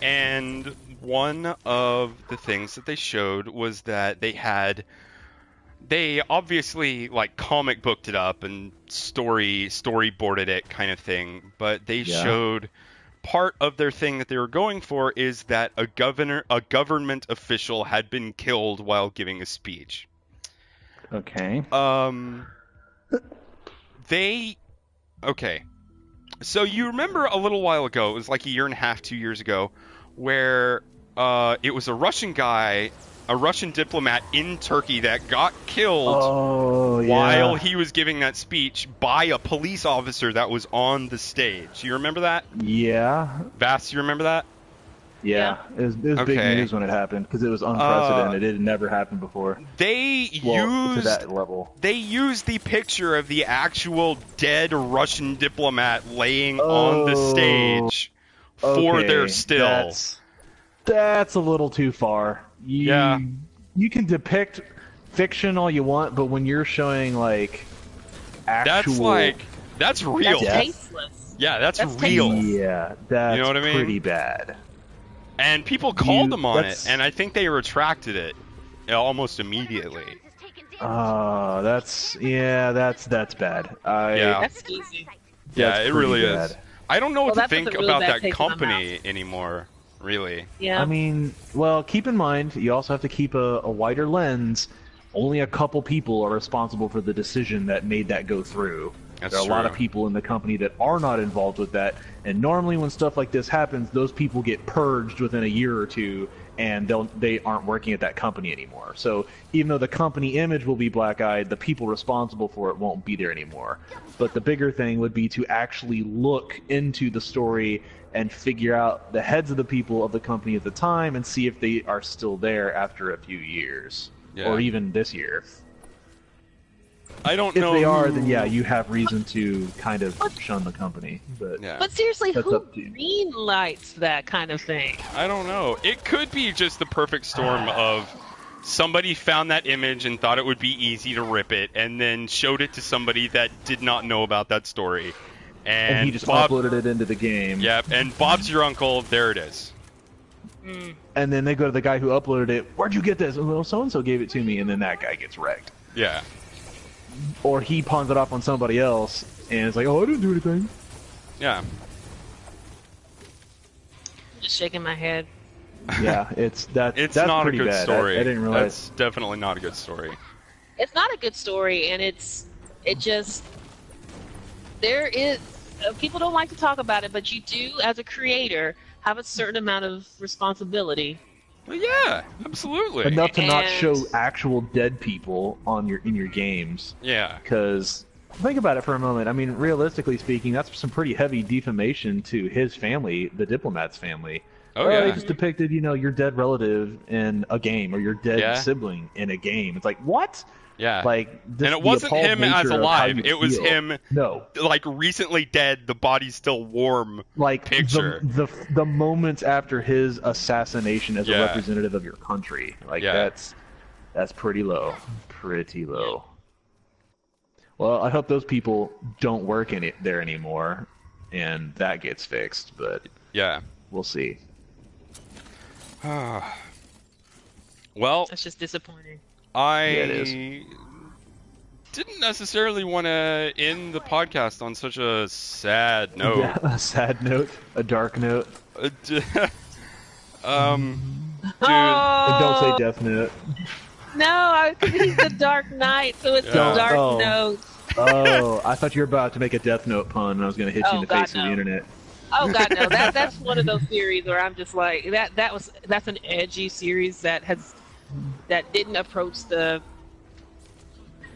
S1: And one of the things that they showed was that they obviously like comic booked it up and storyboarded it kind of thing, but they showed part of their thing that they were going for is that a government official had been killed while giving a speech.
S2: Okay.
S1: So you remember a little while ago, it was like a year and a half, 2 years ago, where it was a Russian diplomat in Turkey that got killed while he was giving that speech by a police officer that was on the stage. You remember that?
S2: Yeah.
S1: Vass, you remember that?
S2: Yeah. It was big news when it happened because it was unprecedented. It had never happened before. To that level.
S1: They used the picture of the actual dead Russian diplomat laying on the stage for their still.
S2: That's a little too far. You can depict fiction all you want, but when you're showing like actual
S1: That's real.
S3: That's tasteless.
S1: Yeah, that's
S3: That's
S1: real.
S3: tasteless.
S2: Yeah, that's
S1: You know what I mean?
S2: pretty bad.
S1: And people called them on it,
S2: that's-
S1: and I think they retracted it almost immediately.
S2: That's bad.
S1: Yeah.
S3: That's easy.
S1: Yeah,
S2: That's
S1: it
S2: pretty
S1: really
S2: bad.
S1: is. I don't know what
S3: Well,
S1: to
S3: that's
S1: think
S3: a really
S1: about
S3: bad
S1: that
S3: taste in my
S1: company anymore, really.
S3: Yeah.
S2: I mean, well, keep in mind, you also have to keep a wider lens. Only a couple people are responsible for the decision that made that go through.
S1: That's
S2: There are a lot of
S1: true.
S2: people in the company that are not involved with that, and normally when stuff like this happens, those people get purged within a year or two, and they aren't working at that company anymore. So even though the company image will be black-eyed, the people responsible for it won't be there anymore. But the bigger thing would be to actually look into the story and figure out the heads of the people of the company at the time and see if they are still there after a few years,
S1: Yeah.
S2: or even this year.
S1: I don't
S2: If
S1: know.
S2: they are,
S1: who-
S2: then yeah, you have reason to kind of shun the company. But
S1: Yeah.
S3: But seriously,
S2: That's
S3: who
S2: up to you.
S3: green lights that kind of thing?
S1: I don't know. It could be just the perfect storm of somebody found that image and thought it would be easy to rip it, and then showed it to somebody that did not know about that story.
S2: and he just
S1: Bob,
S2: uploaded it into the game.
S1: Yep, and Bob's your uncle. There it is.
S2: And then they go to the guy who uploaded it. Where'd you get this? Well, so and so gave it to me, and then that guy gets wrecked.
S1: Yeah.
S2: Or he pawns it off on somebody else, and it's like, oh, I didn't do anything.
S1: Yeah.
S3: Just shaking my head.
S2: Yeah,
S1: It's
S2: that's
S1: not a
S2: pretty
S1: good
S2: bad.
S1: story.
S2: I didn't realize.
S1: That's definitely not a good story.
S3: It's not a good story, and there is people don't like to talk about it, but you do, as a creator, have a certain amount of responsibility.
S1: Well, yeah, absolutely.
S2: Enough to not
S3: And-
S2: show actual dead people in your games.
S1: Yeah.
S2: Because think about it for a moment. I mean, realistically speaking, that's some pretty heavy defamation to his family, the diplomat's family.
S1: Oh,
S2: They
S1: yeah.
S2: just depicted, your dead relative in a game or your dead
S1: Yeah.
S2: sibling in a game. It's like, what?
S1: Yeah.
S2: Like, this,
S1: And it
S2: the
S1: wasn't
S2: appalled
S1: him as
S2: nature of how
S1: alive.
S2: you
S1: It was
S2: feel.
S1: him,
S2: No,
S1: like, recently dead, the body's still warm.
S2: like
S1: Picture.
S2: the moments after his assassination as
S1: Yeah.
S2: a representative of your country. Like
S1: Yeah.
S2: that's pretty low, pretty low. Well, I hope those people don't work in it there anymore, and that gets fixed. But
S1: Yeah.
S2: we'll see.
S1: Well,
S3: That's just disappointing.
S2: it
S1: I didn't necessarily want to end the podcast on such a sad note.
S2: Yeah, a sad note, a dark note,
S1: Dude.
S2: and don't say death note.
S3: No, he's the Dark Knight, so it's
S1: Yeah.
S3: a dark
S2: Oh.
S3: note.
S2: Oh, I thought you were about to make a death note pun, and I was going to hit you in
S3: Oh,
S2: the
S3: God,
S2: face of the
S3: no.
S2: internet.
S3: Oh God, no! That's one of those series where I'm just like that's an edgy series that didn't approach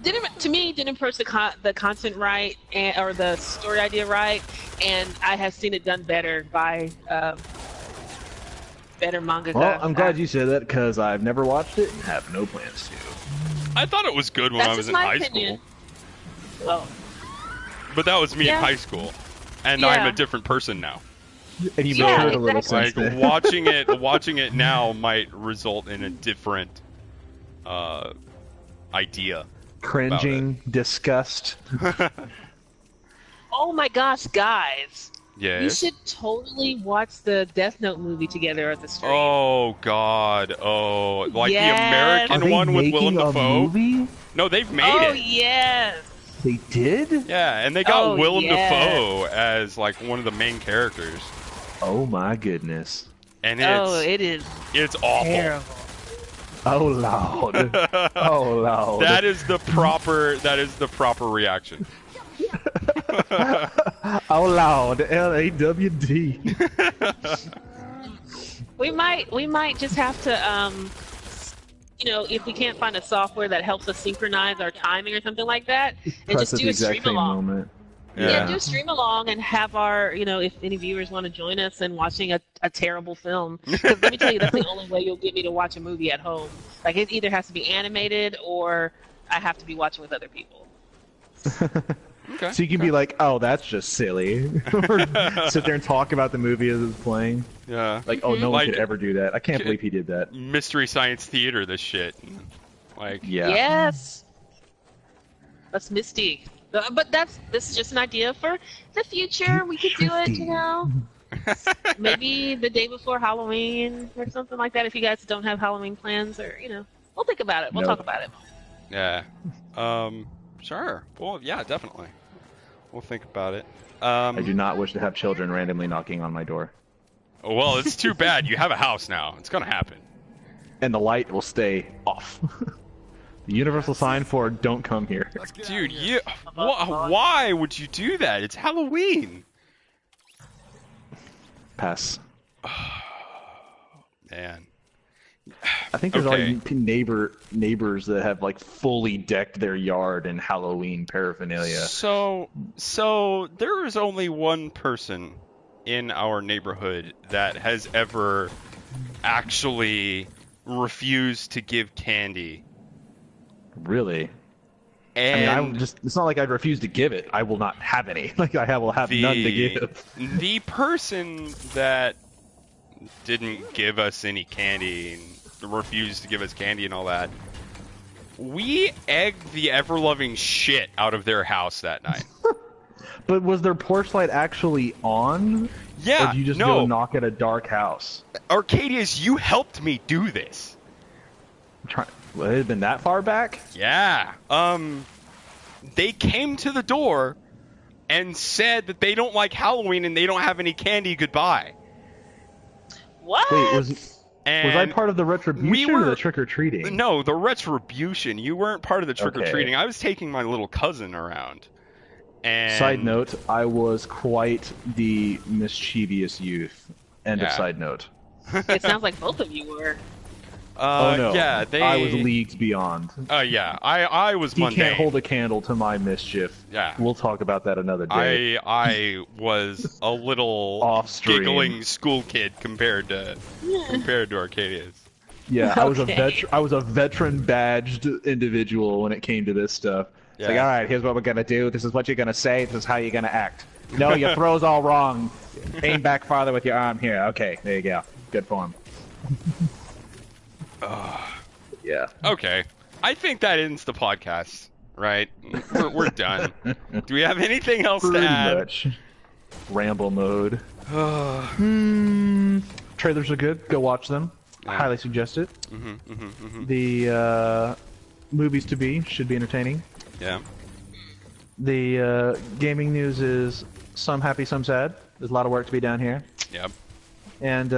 S3: didn't approach the content right or the story idea right, and I have seen it done better by better mangaka.
S2: Well, I'm glad you said that because I've never watched it and have no plans to.
S1: I thought it was good when
S3: That's
S1: I was
S3: just
S1: in
S3: my
S1: high
S3: opinion.
S1: school.
S3: Well,
S1: But that was me in
S3: Yeah.
S1: high school. And
S3: Yeah.
S1: I'm a different person now.
S2: And you
S3: Yeah,
S2: matured a little
S3: exactly.
S2: since
S1: Like
S2: then.
S1: watching it now might result in a different idea.
S2: Cringing, disgust.
S3: oh my gosh, guys! You
S1: Yes.
S3: should totally watch the Death Note movie together at the stream.
S1: Oh God! Oh, like
S3: Yes.
S1: the
S2: Are
S1: American
S2: they
S1: one with
S2: making
S1: Willem
S2: a
S1: Dafoe.
S2: movie?
S1: No, they've made
S3: Oh
S1: it.
S3: yes!
S2: They did?
S1: Yeah, and they got
S3: Oh,
S1: Willem
S3: yes.
S1: Dafoe as like one of the main characters,
S2: Oh my goodness.
S1: and
S3: Oh, it is
S1: it's awful.
S3: terrible.
S2: Oh Lord. Oh Lord.
S1: That is the proper reaction.
S2: Oh Lord. LAWD.
S3: We might just have to if we can't find a software that helps us synchronize our timing or something like that, and
S2: Press
S3: just
S2: at
S3: do
S2: the
S3: a
S2: exact
S3: stream
S2: same
S3: along.
S2: moment.
S3: Yeah, do a stream along and have our, if any viewers want to join us in watching a terrible film. Because let me tell you, that's the only way you'll get me to watch a movie at home. Like, it either has to be animated or I have to be watching with other people.
S1: Okay.
S2: So you can be like, oh, that's just silly. Or sit there and talk about the movie as it's playing.
S1: Yeah.
S2: Like, oh, no one
S1: Like-
S2: could ever do that. I can't believe he did that.
S1: Mystery Science Theater, this shit. Like,
S2: Yeah.
S3: Yes! That's Misty. But this is just an idea for the future. We could do it, you know. Maybe the day before Halloween or something like that. If you guys don't have Halloween plans, or we'll think about it. We'll talk about it.
S1: Yeah. Sure. Well, yeah, definitely. We'll think about it.
S2: I do not wish to have children randomly knocking on my door.
S1: Well, it's too bad. You have a house now. It's gonna happen.
S2: And the light will stay off. The universal sign for "Don't come here."
S1: Dude, why would you do that? It's Halloween.
S2: Pass.
S1: Man.
S2: I think there's
S1: Okay.
S2: like neighbors that have like fully decked their yard in Halloween paraphernalia.
S1: So there is only one person in our neighborhood that has ever actually refused to give candy.
S2: Really?
S1: And
S2: I mean, it's not like I'd refuse to give it. I will not have any. Like I will have none to give.
S1: The person that didn't give us any candy and refused to give us candy and all that, we egged the ever-loving shit out of their house that night.
S2: But was their porch light actually on?
S1: Yeah,
S2: Or did you just
S1: no.
S2: go knock at a dark house?
S1: Arcadius, you helped me do this.
S2: Well, it had been that far back?
S1: Yeah. They came to the door and said that they don't like Halloween and they don't have any candy. Goodbye.
S3: What?
S2: Wait, was I
S1: And
S2: part of the retribution or the trick or treating?
S1: No, the retribution. You weren't part of the trick or
S2: Okay.
S1: treating. I was taking my little cousin around. And
S2: Side note: I was quite the mischievous youth. End of
S1: Yeah.
S2: side note.
S3: It sounds like both of you were.
S2: Oh no!
S1: Yeah,
S2: I was leagues beyond.
S1: Yeah, I was
S2: He
S1: mundane.
S2: can't hold a candle to my mischief.
S1: Yeah.
S2: We'll talk about that another day.
S1: I was a little
S2: Off-stream.
S1: giggling school kid compared to Arcadius.
S2: Yeah, I was
S3: Okay.
S2: I was a veteran badged individual when it came to this stuff. It's like,
S1: Yeah.
S2: all right, here's what we're gonna do. This is what you're gonna say. This is how you're gonna act. No, your throw's all wrong. Aim back farther with your arm here. Okay, there you go. Good form. Yeah.
S1: Okay, I think that ends the podcast. Right? We're done. Do we have anything else
S2: Pretty
S1: to add?
S2: much. Ramble mode. Trailers are good. Go watch them.
S1: Yeah.
S2: Highly suggest it. The movies to be should be entertaining.
S1: Yeah.
S2: The gaming news is some happy, some sad. There's a lot of work to be done here.
S1: Yep.
S2: And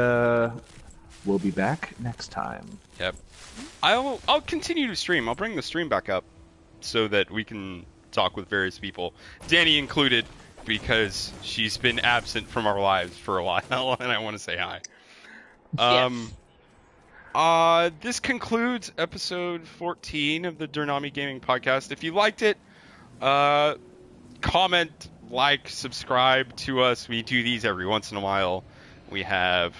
S2: we'll be back next time.
S1: Yep. I'll continue to stream. I'll bring the stream back up so that we can talk with various people, Danny included, because she's been absent from our lives for a while, and I want to say hi. This concludes episode 14 of the DerNami Gaming Podcast. If you liked it, comment, like, subscribe to us. We do these every once in a while. We have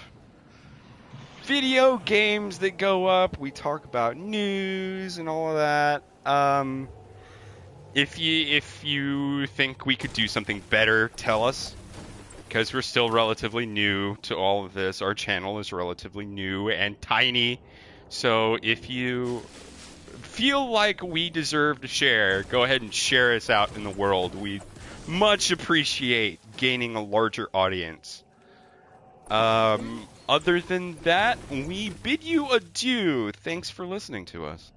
S1: video games that go up. We talk about news and all of that. If you think we could do something better, tell us, because we're still relatively new to all of this. Our channel is relatively new and tiny, so if you feel like we deserve to share, go ahead and share us out in the world. We much appreciate gaining a larger audience. Other than that, we bid you adieu. Thanks for listening to us.